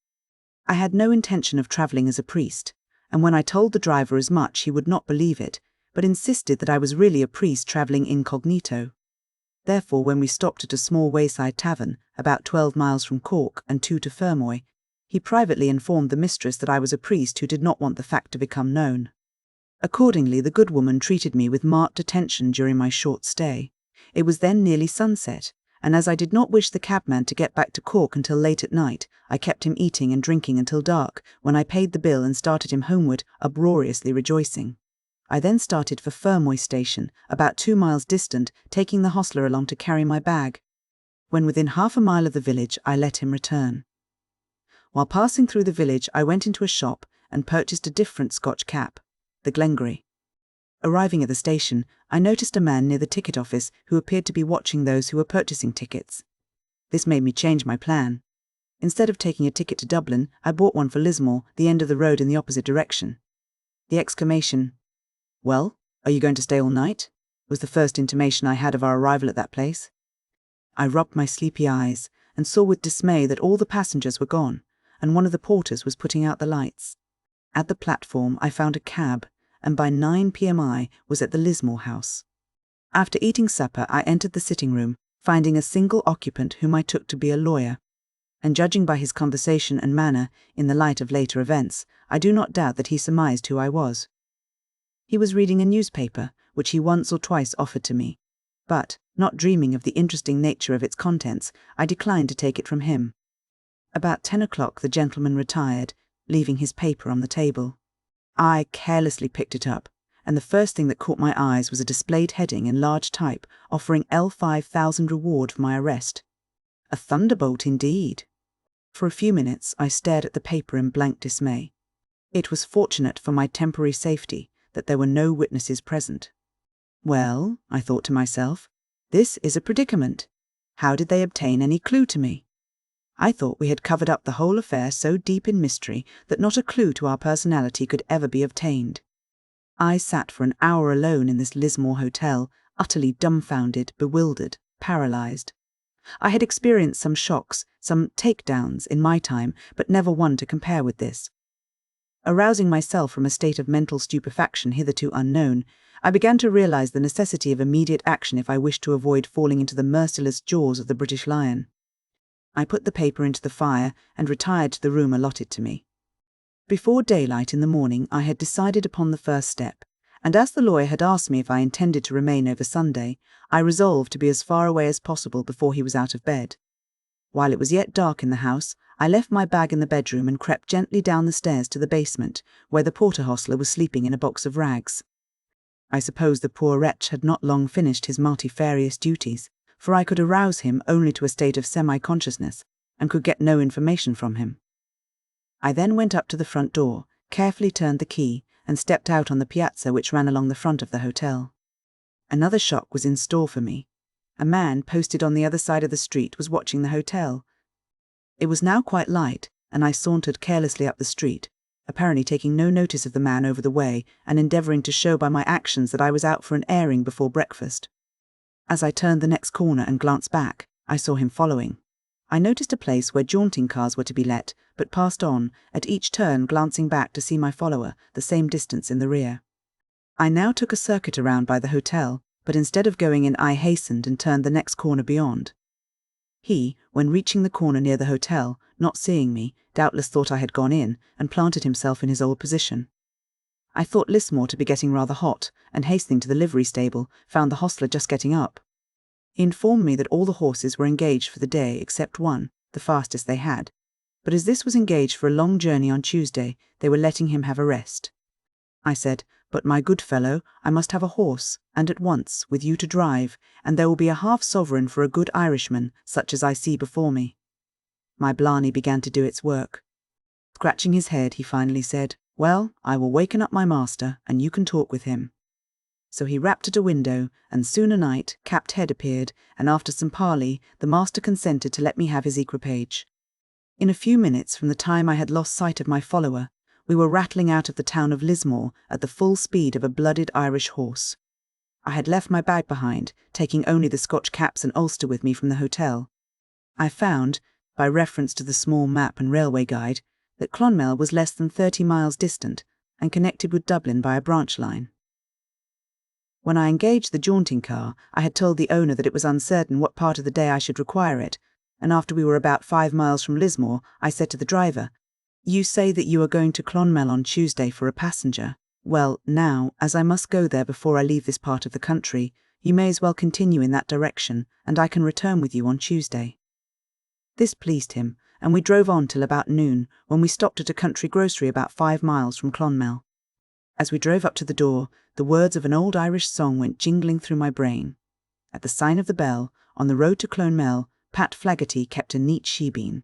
I had no intention of travelling as a priest, and when I told the driver as much he would not believe it, but insisted that I was really a priest travelling incognito. Therefore, when we stopped at a small wayside tavern, about 12 miles from Cork and 2 to Fermoy, he privately informed the mistress that I was a priest who did not want the fact to become known. Accordingly, the good woman treated me with marked attention during my short stay. It was then nearly sunset, and as I did not wish the cabman to get back to Cork until late at night, I kept him eating and drinking until dark, when I paid the bill and started him homeward, uproariously rejoicing. I then started for Fermoy station, about 2 miles distant, taking the hostler along to carry my bag. When within half a mile of the village, I let him return. While passing through the village, I went into a shop and purchased a different Scotch cap, the Glengarry. Arriving at the station, I noticed a man near the ticket office who appeared to be watching those who were purchasing tickets. This made me change my plan. Instead of taking a ticket to Dublin, I bought one for Lismore, the end of the road in the opposite direction. The exclamation, "Well, are you going to stay all night?" was the first intimation I had of our arrival at that place. I rubbed my sleepy eyes and saw with dismay that all the passengers were gone, and one of the porters was putting out the lights. At the platform I found a cab, and by 9 p.m. I was at the Lismore house. After eating supper I entered the sitting room, finding a single occupant whom I took to be a lawyer, and judging by his conversation and manner in the light of later events, I do not doubt that he surmised who I was. He was reading a newspaper, which he once or twice offered to me, but, not dreaming of the interesting nature of its contents, I declined to take it from him. About 10 o'clock the gentleman retired, leaving his paper on the table. I carelessly picked it up, and the first thing that caught my eyes was a displayed heading in large type offering L5,000 reward for my arrest. A thunderbolt indeed. For a few minutes I stared at the paper in blank dismay. It was fortunate for my temporary safety that there were no witnesses present. Well, I thought to myself, this is a predicament. How did they obtain any clue to me? I thought we had covered up the whole affair so deep in mystery that not a clue to our personality could ever be obtained. I sat for an hour alone in this Lismore hotel, utterly dumbfounded, bewildered, paralyzed. I had experienced some shocks, some takedowns in my time, but never one to compare with this. Arousing myself from a state of mental stupefaction hitherto unknown, I began to realize the necessity of immediate action if I wished to avoid falling into the merciless jaws of the British lion. I put the paper into the fire and retired to the room allotted to me. Before daylight in the morning I had decided upon the first step, and as the lawyer had asked me if I intended to remain over Sunday, I resolved to be as far away as possible before he was out of bed. While it was yet dark in the house, I left my bag in the bedroom and crept gently down the stairs to the basement, where the porter-hostler was sleeping in a box of rags. I suppose the poor wretch had not long finished his multifarious duties, for I could arouse him only to a state of semi-consciousness, and could get no information from him. I then went up to the front door, carefully turned the key, and stepped out on the piazza which ran along the front of the hotel. Another shock was in store for me. A man posted on the other side of the street was watching the hotel. It was now quite light, and I sauntered carelessly up the street, apparently taking no notice of the man over the way and endeavouring to show by my actions that I was out for an airing before breakfast. As I turned the next corner and glanced back, I saw him following. I noticed a place where jaunting cars were to be let, but passed on, at each turn glancing back to see my follower, the same distance in the rear. I now took a circuit around by the hotel, but instead of going in I hastened and turned the next corner beyond. He, when reaching the corner near the hotel, not seeing me, doubtless thought I had gone in, and planted himself in his old position. I thought Lismore to be getting rather hot, and hastening to the livery stable, found the hostler just getting up. He informed me that all the horses were engaged for the day except one, the fastest they had, but as this was engaged for a long journey on Tuesday, they were letting him have a rest. I said, "But my good fellow, I must have a horse, and at once, with you to drive, and there will be a half-sovereign for a good Irishman, such as I see before me." My blarney began to do its work. Scratching his head, he finally said, "Well, I will waken up my master, and you can talk with him." So he rapped at a window, and soon a knight, capped head, appeared, and after some parley, the master consented to let me have his equipage. In a few minutes from the time I had lost sight of my follower, we were rattling out of the town of Lismore at the full speed of a blooded Irish horse. I had left my bag behind, taking only the Scotch caps and ulster with me from the hotel. I found, by reference to the small map and railway guide, that Clonmel was less than 30 miles distant and connected with Dublin by a branch line. When I engaged the jaunting car, I had told the owner that it was uncertain what part of the day I should require it, and after we were about 5 miles from Lismore, I said to the driver, "You say that you are going to Clonmel on Tuesday for a passenger. Well, now, as I must go there before I leave this part of the country, you may as well continue in that direction, and I can return with you on Tuesday." This pleased him, and we drove on till about noon, when we stopped at a country grocery about 5 miles from Clonmel. As we drove up to the door, the words of an old Irish song went jingling through my brain. At the sign of the bell, on the road to Clonmel, Pat Flaherty kept a neat shebeen.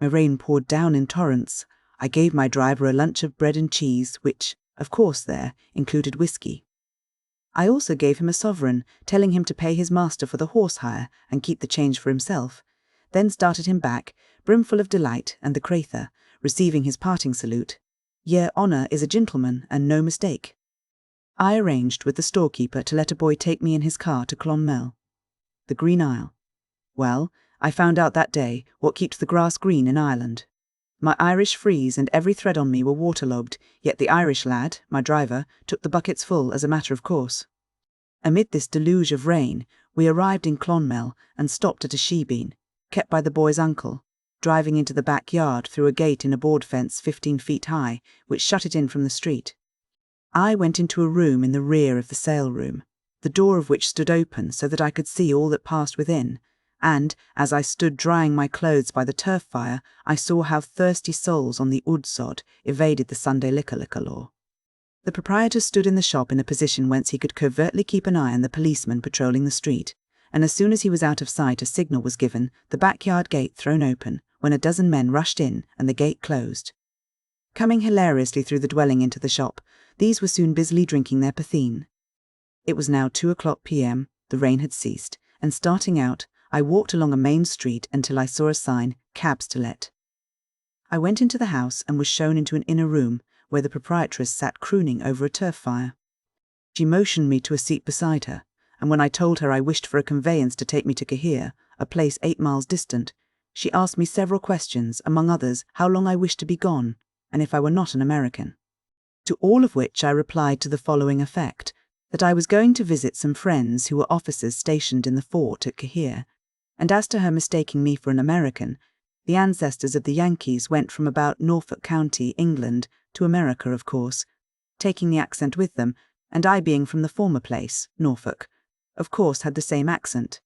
My rain poured down in torrents. I gave my driver a lunch of bread and cheese, which, of course there, included whiskey. I also gave him a sovereign, telling him to pay his master for the horse hire and keep the change for himself. then started him back, brimful of delight and the crather, receiving his parting salute. "Your honour is a gentleman, and no mistake." I arranged with the storekeeper to let a boy take me in his car to Clonmel. The Green Isle. Well, I found out that day what keeps the grass green in Ireland. My Irish frieze and every thread on me were waterlogged, yet the Irish lad, my driver, took the buckets full as a matter of course. Amid this deluge of rain, we arrived in Clonmel and stopped at a shebeen, kept by the boy's uncle, driving into the backyard through a gate in a board fence 15 feet high, which shut it in from the street. I went into a room in the rear of the sale room, the door of which stood open so that I could see all that passed within, and, as I stood drying my clothes by the turf fire, I saw how thirsty souls on the oud sod evaded the Sunday liquor law. The proprietor stood in the shop in a position whence he could covertly keep an eye on the policeman patrolling the street, and as soon as he was out of sight a signal was given, the backyard gate thrown open, when a dozen men rushed in and the gate closed. Coming hilariously through the dwelling into the shop, these were soon busily drinking their potheen. It was now 2:00 p.m., the rain had ceased, and starting out, I walked along a main street until I saw a sign, "Cabs to let." I went into the house and was shown into an inner room, where the proprietress sat crooning over a turf fire. She motioned me to a seat beside her, and when I told her I wished for a conveyance to take me to Cahir, a place 8 miles distant, she asked me several questions, among others how long I wished to be gone, and if I were not an American. To all of which I replied to the following effect, that I was going to visit some friends who were officers stationed in the fort at Cahir, and as to her mistaking me for an American, the ancestors of the Yankees went from about Norfolk County, England, to America, of course, taking the accent with them, and I being from the former place, Norfolk, of course had the same accent.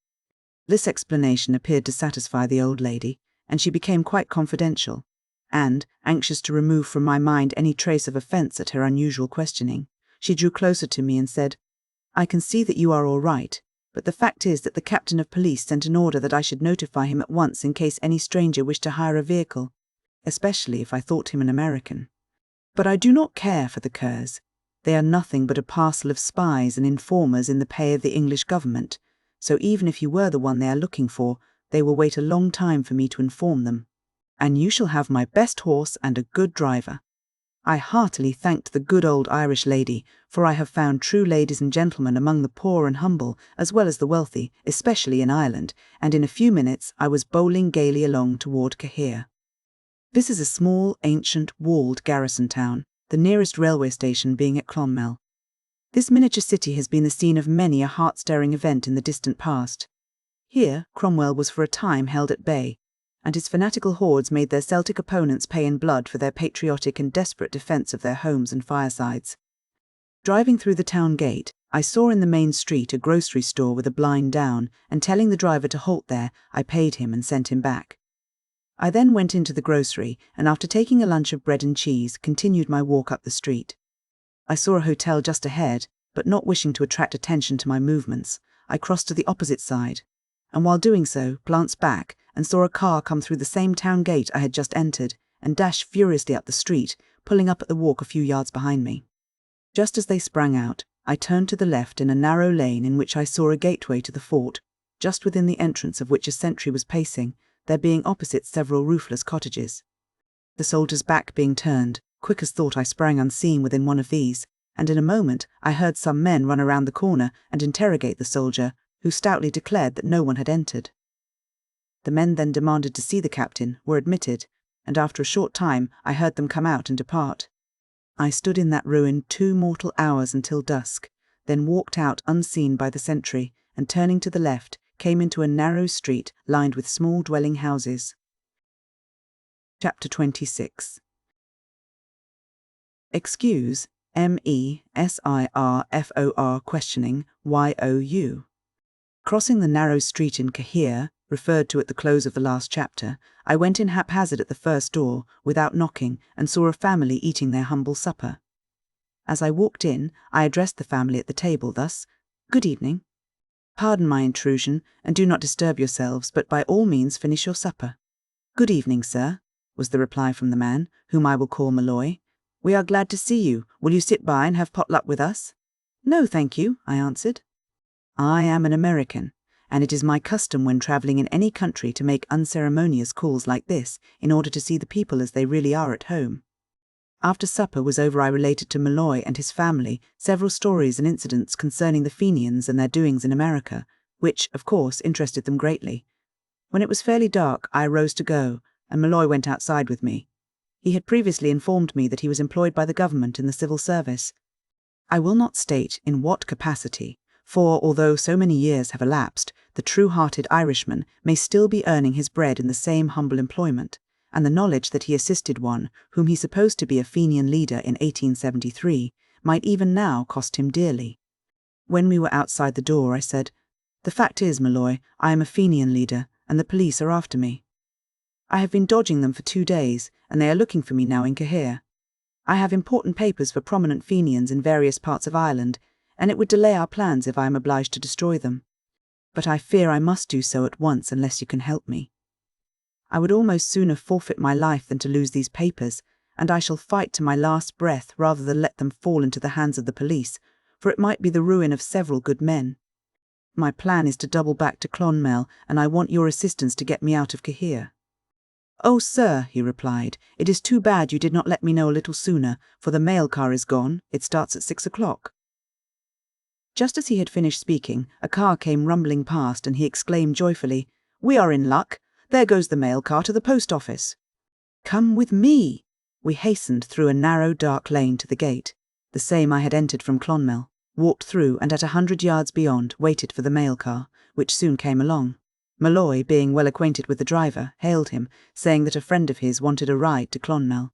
This explanation appeared to satisfy the old lady, and she became quite confidential, and, anxious to remove from my mind any trace of offence at her unusual questioning, she drew closer to me and said, "I can see that you are all right, but the fact is that the captain of police sent an order that I should notify him at once in case any stranger wished to hire a vehicle, especially if I thought him an American. But I do not care for the curs. They are nothing but a parcel of spies and informers in the pay of the English government, so even if you were the one they are looking for, they will wait a long time for me to inform them. And you shall have my best horse and a good driver." I heartily thanked the good old Irish lady, for I have found true ladies and gentlemen among the poor and humble, as well as the wealthy, especially in Ireland, and in a few minutes I was bowling gaily along toward Cahir. This is a small, ancient, walled garrison town, the nearest railway station being at Clonmel. This miniature city has been the scene of many a heart-stirring event in the distant past. Here Cromwell was for a time held at bay, and his fanatical hordes made their Celtic opponents pay in blood for their patriotic and desperate defence of their homes and firesides. Driving through the town gate, I saw in the main street a grocery store with a blind down, and telling the driver to halt there, I paid him and sent him back. I then went into the grocery, and after taking a lunch of bread and cheese, continued my walk up the street. I saw a hotel just ahead, but not wishing to attract attention to my movements, I crossed to the opposite side, and while doing so, glanced back and saw a car come through the same town gate I had just entered and dash furiously up the street, pulling up at the walk a few yards behind me. Just as they sprang out, I turned to the left in a narrow lane in which I saw a gateway to the fort, just within the entrance of which a sentry was pacing, there being opposite several roofless cottages. The soldier's back being turned, quick as thought I sprang unseen within one of these, and in a moment I heard some men run around the corner and interrogate the soldier, who stoutly declared that no one had entered. The men then demanded to see the captain, were admitted, and after a short time I heard them come out and depart. I stood in that ruin 2 mortal hours until dusk, then walked out unseen by the sentry, and turning to the left, came into a narrow street lined with small dwelling houses. Chapter 26. Excuse, MESIRFOR questioning, YOU. Crossing the narrow street in Cahir, referred to at the close of the last chapter, I went in haphazard at the first door, without knocking, and saw a family eating their humble supper. As I walked in, I addressed the family at the table thus, "Good evening. Pardon my intrusion, and do not disturb yourselves, but by all means finish your supper." "Good evening, sir," was the reply from the man, whom I will call Malloy. "We are glad to see you. Will you sit by and have potluck with us?" "No, thank you," I answered. "I am an American, and it is my custom when travelling in any country to make unceremonious calls like this in order to see the people as they really are at home. After supper was over, I related to Malloy and his family several stories and incidents concerning the Fenians and their doings in America, which, of course, interested them greatly. When it was fairly dark, I arose to go, and Malloy went outside with me. He had previously informed me that he was employed by the government in the civil service. I will not state in what capacity, for although so many years have elapsed, the true-hearted Irishman may still be earning his bread in the same humble employment, and the knowledge that he assisted one whom he supposed to be a Fenian leader in 1873 might even now cost him dearly. When we were outside the door, I said, "The fact is, Malloy, I am a Fenian leader, and the police are after me. I have been dodging them for 2 days, and they are looking for me now in Cahir. I have important papers for prominent Fenians in various parts of Ireland, and it would delay our plans if I am obliged to destroy them. But I fear I must do so at once unless you can help me. I would almost sooner forfeit my life than to lose these papers, and I shall fight to my last breath rather than let them fall into the hands of the police, for it might be the ruin of several good men. My plan is to double back to Clonmel, and I want your assistance to get me out of Cahir." "Oh, sir," he replied, "it is too bad you did not let me know a little sooner, for the mail car is gone. It starts at 6 o'clock. Just as he had finished speaking, a car came rumbling past, and he exclaimed joyfully, "We are in luck. There goes the mail car to the post office." "Come with me." We hastened through a narrow, dark lane to the gate, the same I had entered from Clonmel, walked through, and at 100 yards beyond waited for the mail car, which soon came along. Malloy, being well acquainted with the driver, hailed him, saying that a friend of his wanted a ride to Clonmel.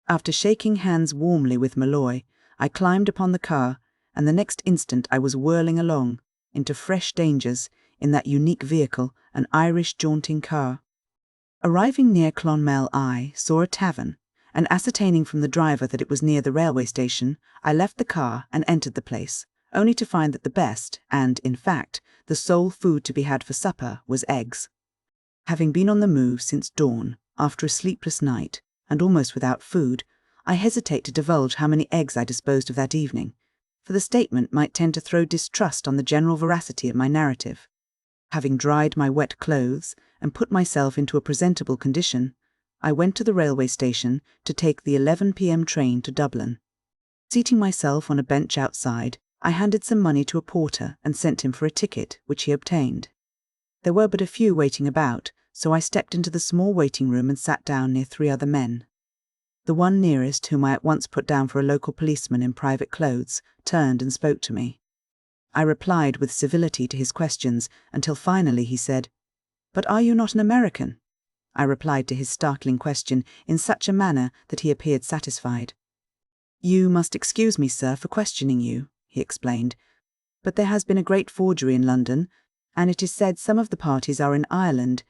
After shaking hands warmly with Malloy, I climbed upon the car, and the next instant I was whirling along, into fresh dangers, in that unique vehicle, an Irish jaunting car. Arriving near Clonmel, I saw a tavern, and ascertaining from the driver that it was near the railway station, I left the car and entered the place, only to find that the best, and, in fact, the sole food to be had for supper was eggs. Having been on the move since dawn, after a sleepless night, and almost without food, I hesitate to divulge how many eggs I disposed of that evening, for the statement might tend to throw distrust on the general veracity of my narrative. Having dried my wet clothes and put myself into a presentable condition, I went to the railway station to take the 11 p.m. train to Dublin. Seating myself on a bench outside, I handed some money to a porter and sent him for a ticket, which he obtained. There were but a few waiting about, so I stepped into the small waiting room and sat down near 3 other men. The one nearest, whom I at once put down for a local policeman in private clothes, turned and spoke to me. I replied with civility to his questions until finally he said, "But are you not an American?" I replied to his startling question in such a manner that he appeared satisfied. "You must excuse me, sir, for questioning you," he explained, "but there has been a great forgery in London, and it is said some of the parties are in Ireland,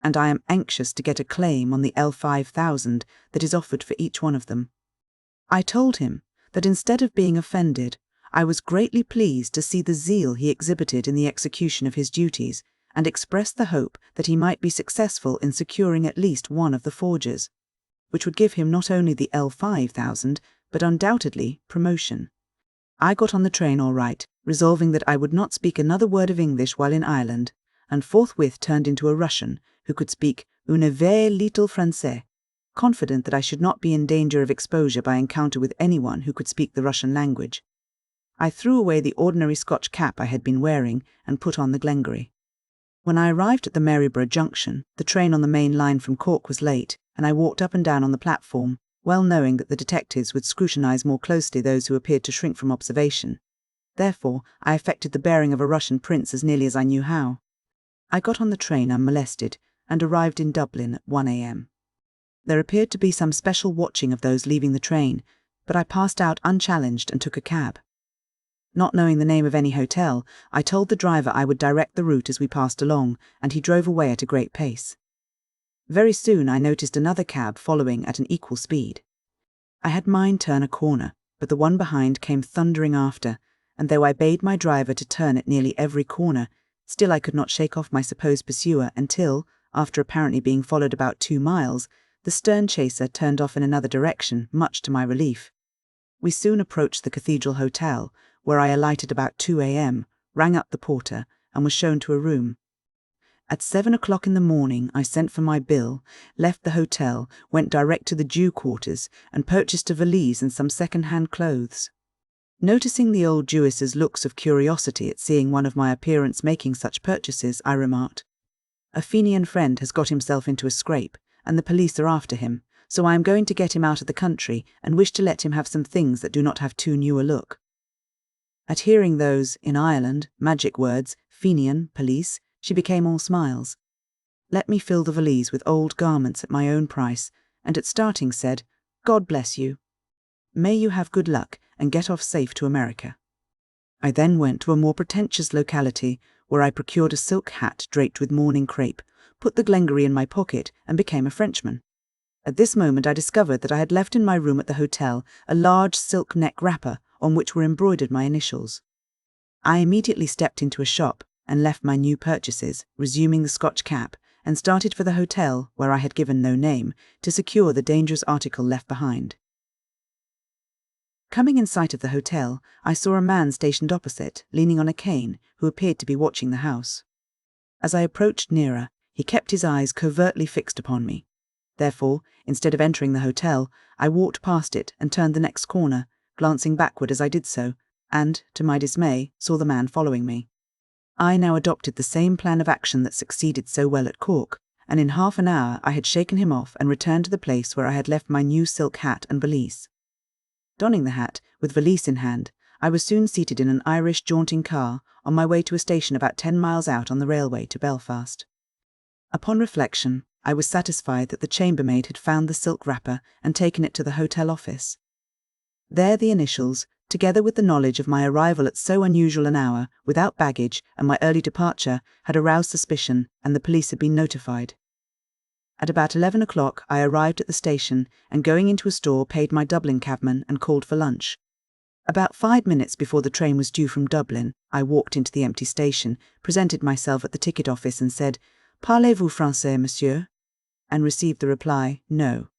and I am anxious to get a claim on the L5,000 that is offered for each one of them." I told him that instead of being offended, I was greatly pleased to see the zeal he exhibited in the execution of his duties, and expressed the hope that he might be successful in securing at least one of the forgers, which would give him not only the L5,000, but undoubtedly promotion. I got on the train all right, resolving that I would not speak another word of English while in Ireland, and forthwith turned into a Russian who could speak une very little français, confident that I should not be in danger of exposure by encounter with anyone who could speak the Russian language. I threw away the ordinary Scotch cap I had been wearing and put on the Glengarry. When I arrived at the Maryborough Junction, the train on the main line from Cork was late, and I walked up and down on the platform, well knowing that the detectives would scrutinise more closely those who appeared to shrink from observation. Therefore, I affected the bearing of a Russian prince as nearly as I knew how. I got on the train unmolested, and arrived in Dublin at 1 a.m. There appeared to be some special watching of those leaving the train, but I passed out unchallenged and took a cab. Not knowing the name of any hotel, I told the driver I would direct the route as we passed along, and he drove away at a great pace. Very soon I noticed another cab following at an equal speed. I had mine turn a corner, but the one behind came thundering after, and though I bade my driver to turn at nearly every corner, still I could not shake off my supposed pursuer until, after apparently being followed about 2 miles, the stern chaser turned off in another direction, much to my relief. We soon approached the Cathedral Hotel, where I alighted about 2 a.m., rang up the porter, and was shown to a room. At 7 o'clock in the morning, I sent for my bill, left the hotel, went direct to the Jew quarters, and purchased a valise and some second-hand clothes. Noticing the old Jewess's looks of curiosity at seeing one of my appearance making such purchases, I remarked, "A Fenian friend has got himself into a scrape, and the police are after him, so I am going to get him out of the country and wish to let him have some things that do not have too new a look." At hearing those, in Ireland, magic words, Fenian, police, she became all smiles. Let me fill the valise with old garments at my own price, and at starting said, "God bless you. May you have good luck and get off safe to America." I then went to a more pretentious locality, where I procured a silk hat draped with mourning crepe, put the Glengarry in my pocket, and became a Frenchman. At this moment I discovered that I had left in my room at the hotel a large silk neck wrapper on which were embroidered my initials. I immediately stepped into a shop and left my new purchases, resuming the Scotch cap, and started for the hotel, where I had given no name, to secure the dangerous article left behind. Coming in sight of the hotel, I saw a man stationed opposite, leaning on a cane, who appeared to be watching the house. As I approached nearer, he kept his eyes covertly fixed upon me. Therefore, instead of entering the hotel, I walked past it and turned the next corner, glancing backward as I did so, and, to my dismay, saw the man following me. I now adopted the same plan of action that succeeded so well at Cork, and in half an hour I had shaken him off and returned to the place where I had left my new silk hat and valise. Donning the hat, with valise in hand, I was soon seated in an Irish jaunting car on my way to a station about 10 miles out on the railway to Belfast. Upon reflection, I was satisfied that the chambermaid had found the silk wrapper and taken it to the hotel office. There the initials, together with the knowledge of my arrival at so unusual an hour, without baggage, and my early departure, had aroused suspicion, and the police had been notified. At about 11 o'clock I arrived at the station, and going into a store paid my Dublin cabman and called for lunch. About 5 minutes before the train was due from Dublin, I walked into the empty station, presented myself at the ticket office and said, "Parlez-vous français, monsieur?" and received the reply, "No."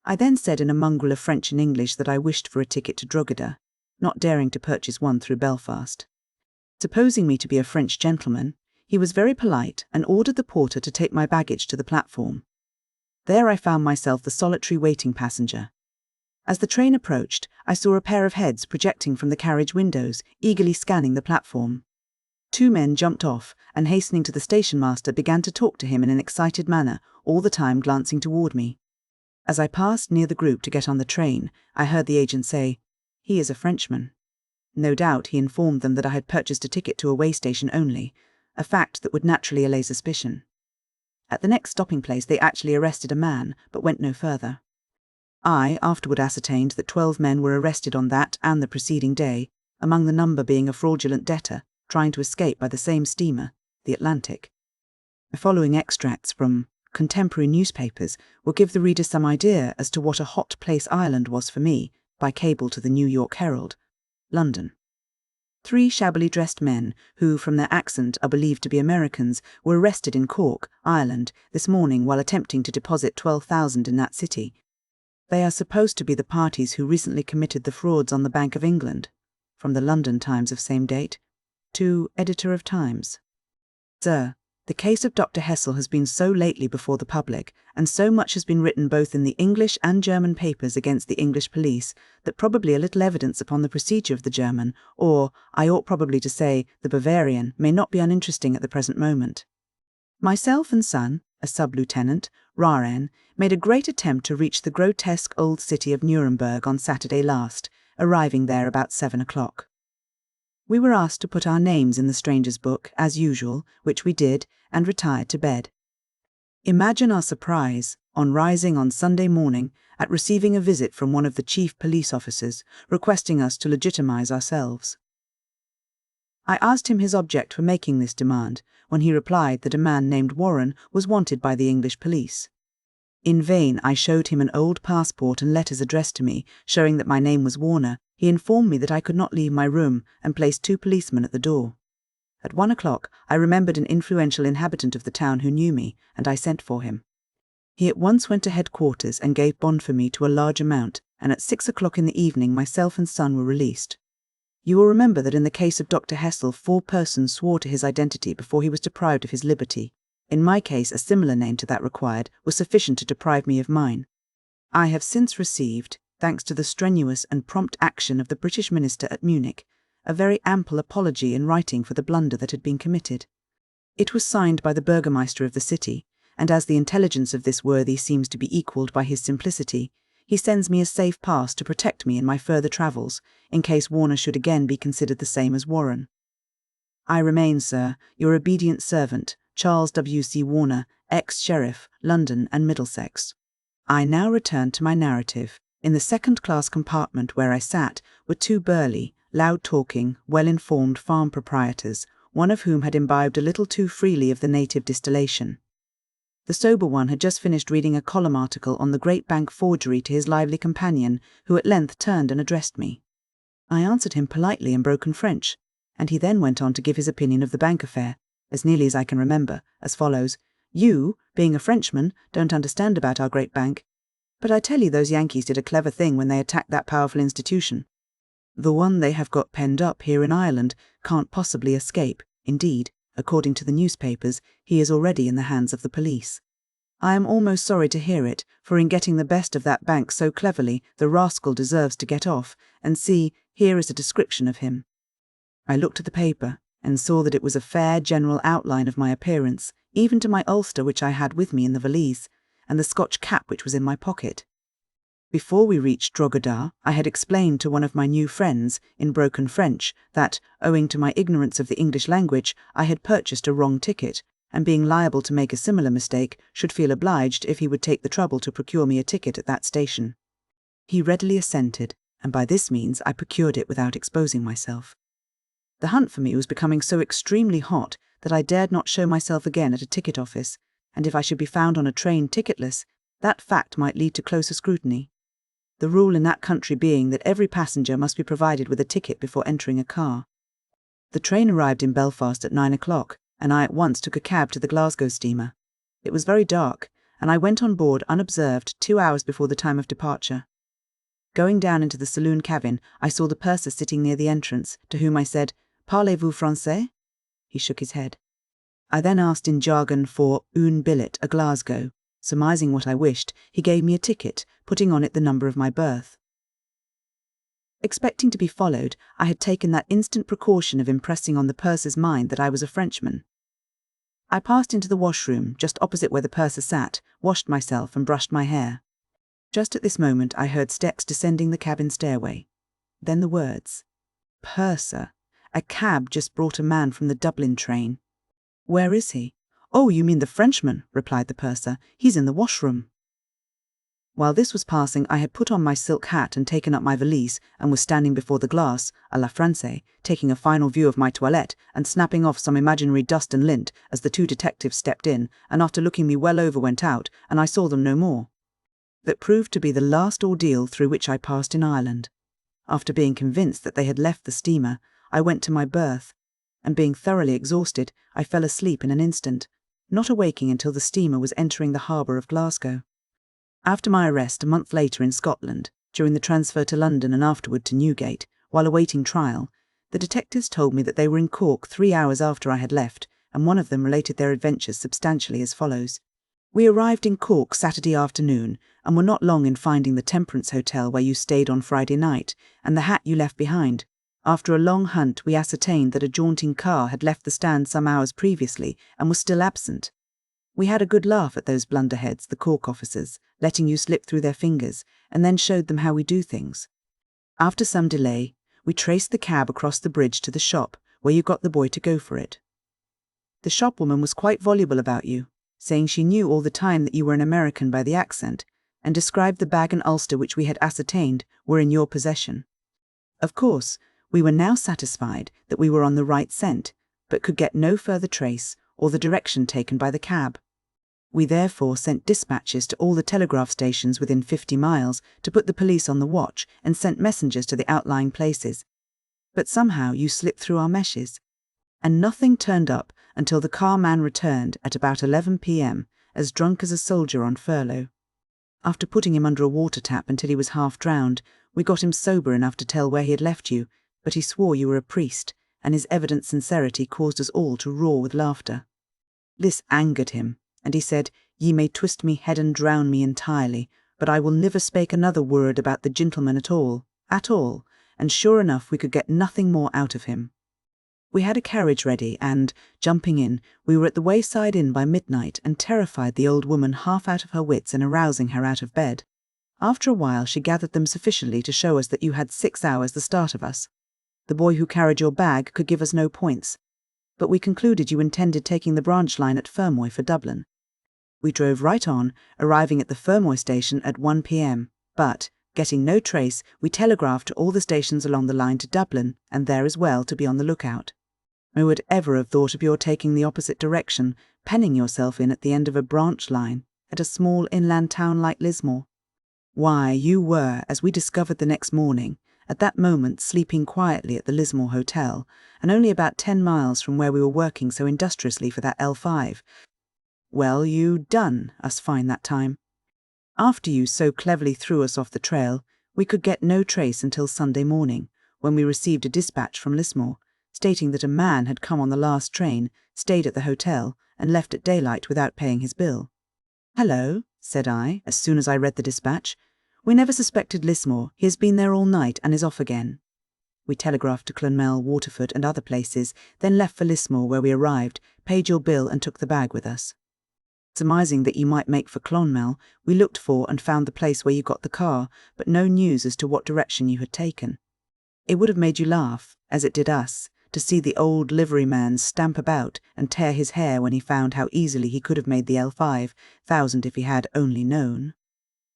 I then said in a mongrel of French and English that I wished for a ticket to Drogheda, not daring to purchase one through Belfast. Supposing me to be a French gentleman, he was very polite and ordered the porter to take my baggage to the platform. There I found myself the solitary waiting passenger. As the train approached, I saw a pair of heads projecting from the carriage windows, eagerly scanning the platform. 2 men jumped off, and hastening to the station master began to talk to him in an excited manner, all the time glancing toward me. As I passed near the group to get on the train, I heard the agent say, "He is a Frenchman." No doubt he informed them that I had purchased a ticket to a way station only, a fact that would naturally allay suspicion. At the next stopping place they actually arrested a man, but went no further. I afterward ascertained that 12 men were arrested on that and the preceding day, among the number being a fraudulent debtor, trying to escape by the same steamer, the Atlantic. The following extracts from contemporary newspapers will give the reader some idea as to what a hot place Ireland was for me, by cable to the New York Herald, London. 3 shabbily dressed men, who from their accent are believed to be Americans, were arrested in Cork, Ireland, this morning while attempting to deposit 12,000 in that city. They are supposed to be the parties who recently committed the frauds on the Bank of England. From the London Times of same date. To Editor of Times. Sir, the case of Dr. Hessel has been so lately before the public, and so much has been written both in the English and German papers against the English police, that probably a little evidence upon the procedure of the German, or, I ought probably to say, the Bavarian, may not be uninteresting at the present moment. Myself and son, a sub-lieutenant, Raren, made a great attempt to reach the grotesque old city of Nuremberg on Saturday last, arriving there about 7 o'clock. We were asked to put our names in the stranger's book, as usual, which we did, and retired to bed. Imagine our surprise, on rising on Sunday morning, at receiving a visit from one of the chief police officers, requesting us to legitimize ourselves. I asked him his object for making this demand, when he replied that a man named Warren was wanted by the English police. In vain I showed him an old passport and letters addressed to me, showing that my name was Warner. He informed me that I could not leave my room, and placed 2 policemen at the door. At 1 o'clock I remembered an influential inhabitant of the town who knew me, and I sent for him. He at once went to headquarters and gave bond for me to a large amount, and at 6 o'clock in the evening myself and son were released. You will remember that in the case of Dr. Hessel, 4 persons swore to his identity before he was deprived of his liberty. In my case, a similar name to that required was sufficient to deprive me of mine. I have since received, thanks to the strenuous and prompt action of the British minister at Munich, a very ample apology in writing for the blunder that had been committed. It was signed by the burgomaster of the city, and as the intelligence of this worthy seems to be equalled by his simplicity, he sends me a safe pass to protect me in my further travels, in case Warner should again be considered the same as Warren. I remain, sir, your obedient servant, Charles W. C. Warner, ex-sheriff, London and Middlesex. I now return to my narrative. In the second-class compartment where I sat were 2 burly, loud-talking, well-informed farm proprietors, one of whom had imbibed a little too freely of the native distillation. The sober one had just finished reading a column article on the Great Bank forgery to his lively companion, who at length turned and addressed me. I answered him politely in broken French, and he then went on to give his opinion of the bank affair, as nearly as I can remember, as follows: "You, being a Frenchman, don't understand about our great bank. But I tell you those Yankees did a clever thing when they attacked that powerful institution. The one they have got penned up here in Ireland can't possibly escape. Indeed, according to the newspapers, he is already in the hands of the police. I am almost sorry to hear it, for in getting the best of that bank so cleverly, the rascal deserves to get off, and see, here is a description of him." I looked at the paper, and saw that it was a fair general outline of my appearance, even to my ulster which I had with me in the valise, and the Scotch cap which was in my pocket. Before we reached Drogheda, I had explained to one of my new friends, in broken French, that, owing to my ignorance of the English language, I had purchased a wrong ticket, and being liable to make a similar mistake, should feel obliged if he would take the trouble to procure me a ticket at that station. He readily assented, and by this means I procured it without exposing myself. The hunt for me was becoming so extremely hot that I dared not show myself again at a ticket office, and if I should be found on a train ticketless, that fact might lead to closer scrutiny. The rule in that country being that every passenger must be provided with a ticket before entering a car. The train arrived in Belfast at 9 o'clock, and I at once took a cab to the Glasgow steamer. It was very dark, and I went on board unobserved 2 hours before the time of departure. Going down into the saloon cabin, I saw the purser sitting near the entrance, to whom I said, "Parlez-vous français?" He shook his head. I then asked in jargon for un billet à Glasgow. Surmising what I wished, he gave me a ticket, putting on it the number of my berth. Expecting to be followed, I had taken that instant precaution of impressing on the purser's mind that I was a Frenchman. I passed into the washroom, just opposite where the purser sat, washed myself and brushed my hair. Just at this moment I heard steps descending the cabin stairway. Then the words, "Purser, a cab just brought a man from the Dublin train." "Where is he?" "Oh, you mean the Frenchman," replied the purser. "He's in the washroom." While this was passing, I had put on my silk hat and taken up my valise, and was standing before the glass, à la Française, taking a final view of my toilette and snapping off some imaginary dust and lint as the 2 detectives stepped in, and after looking me well over went out, and I saw them no more. That proved to be the last ordeal through which I passed in Ireland. After being convinced that they had left the steamer, I went to my berth, and being thoroughly exhausted, I fell asleep in an instant, not awaking until the steamer was entering the harbour of Glasgow. After my arrest a month later in Scotland, during the transfer to London and afterward to Newgate, while awaiting trial, the detectives told me that they were in Cork 3 hours after I had left, and one of them related their adventures substantially as follows. "We arrived in Cork Saturday afternoon, and were not long in finding the Temperance Hotel where you stayed on Friday night, and the hat you left behind. After a long hunt, we ascertained that a jaunting car had left the stand some hours previously, and was still absent. We had a good laugh at those blunderheads, the Cork officers, letting you slip through their fingers, and then showed them how we do things. After some delay, we traced the cab across the bridge to the shop, where you got the boy to go for it. The shopwoman was quite voluble about you, saying she knew all the time that you were an American by the accent, and described the bag and ulster which we had ascertained were in your possession. Of course, we were now satisfied that we were on the right scent, but could get no further trace or the direction taken by the cab. We therefore sent dispatches to all the telegraph stations within 50 miles to put the police on the watch, and sent messengers to the outlying places. But somehow you slipped through our meshes, and nothing turned up until the carman returned at about 11 p.m, as drunk as a soldier on furlough. After putting him under a water tap until he was half drowned, we got him sober enough to tell where he had left you, but he swore you were a priest, and his evident sincerity caused us all to roar with laughter. This angered him, and he said, Ye may twist me head and drown me entirely, but I will never spake another word about the gentleman at all, and sure enough we could get nothing more out of him. We had a carriage ready, and, jumping in, we were at the wayside inn by midnight and terrified the old woman half out of her wits and arousing her out of bed. After a while she gathered them sufficiently to show us that you had 6 hours the start of us. The boy who carried your bag could give us no points, but we concluded you intended taking the branch line at Fermoy for Dublin. We drove right on, arriving at the Fermoy station at 1 p.m, but, getting no trace, we telegraphed to all the stations along the line to Dublin, and there as well, to be on the lookout. Who would ever have thought of your taking the opposite direction, penning yourself in at the end of a branch line, at a small inland town like Lismore? Why, you were, as we discovered the next morning, at that moment sleeping quietly at the Lismore Hotel, and only about 10 miles from where we were working so industriously for that L5. Well, you done us fine that time. After you so cleverly threw us off the trail, we could get no trace until Sunday morning, when we received a dispatch from Lismore, stating that a man had come on the last train, stayed at the hotel, and left at daylight without paying his bill. Hello, said I, as soon as I read the dispatch. We never suspected Lismore. He has been there all night and is off again. We telegraphed to Clonmel, Waterford, and other places, then left for Lismore, where we arrived, paid your bill, and took the bag with us. Surmising that you might make for Clonmel, we looked for and found the place where you got the car, but no news as to what direction you had taken. It would have made you laugh, as it did us, to see the old liveryman stamp about and tear his hair when he found how easily he could have made the L5,000 if he had only known.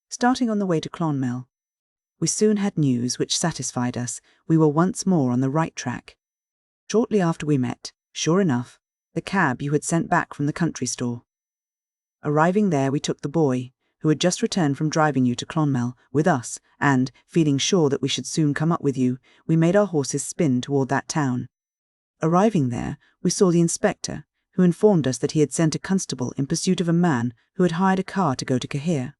Starting on the way to Clonmel, we soon had news which satisfied us we were once more on the right track. Shortly after we met, sure enough, the cab you had sent back from the country store. Arriving there, we took the boy, who had just returned from driving you to Clonmel, with us, and, feeling sure that we should soon come up with you, we made our horses spin toward that town. Arriving there, we saw the inspector, who informed us that he had sent a constable in pursuit of a man who had hired a car to go to Cahir.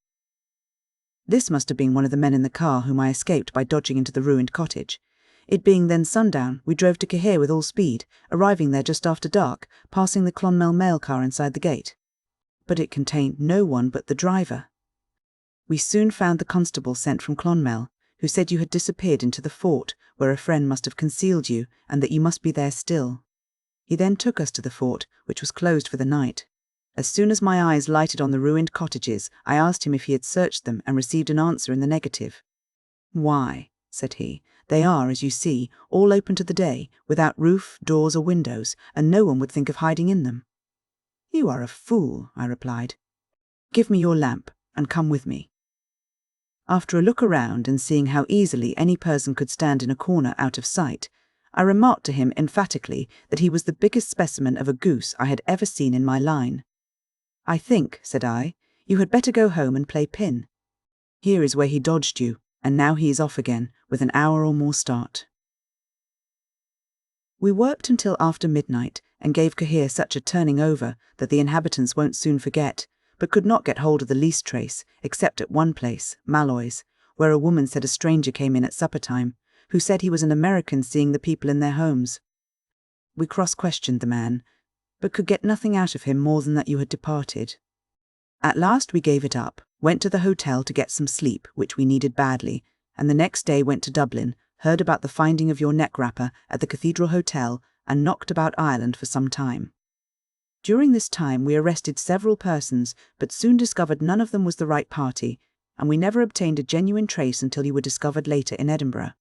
This must have been one of the men in the car whom I escaped by dodging into the ruined cottage. It being then sundown, we drove to Cahir with all speed, arriving there just after dark, passing the Clonmel mail car inside the gate. But it contained no one but the driver. We soon found the constable sent from Clonmel, who said you had disappeared into the fort, where a friend must have concealed you, and that you must be there still. He then took us to the fort, which was closed for the night. As soon as my eyes lighted on the ruined cottages, I asked him if he had searched them and received an answer in the negative. Why, said he, they are, as you see, all open to the day, without roof, doors, or windows, and no one would think of hiding in them. You are a fool, I replied. Give me your lamp, and come with me. After a look around and seeing how easily any person could stand in a corner out of sight, I remarked to him emphatically that he was the biggest specimen of a goose I had ever seen in my line. I think, said I, you had better go home and play pin. Here is where he dodged you, and now he is off again, with an hour or more start. We worked until after midnight, and gave Cahir such a turning over that the inhabitants won't soon forget, but could not get hold of the least trace, except at one place, Malloy's, where a woman said a stranger came in at supper time, who said he was an American seeing the people in their homes. We cross-questioned the man, but could get nothing out of him more than that you had departed. At last we gave it up, went to the hotel to get some sleep, which we needed badly, and the next day went to Dublin, heard about the finding of your neck-wrapper at the Cathedral Hotel, and knocked about Ireland for some time. During this time we arrested several persons, but soon discovered none of them was the right party, and we never obtained a genuine trace until you were discovered later in Edinburgh.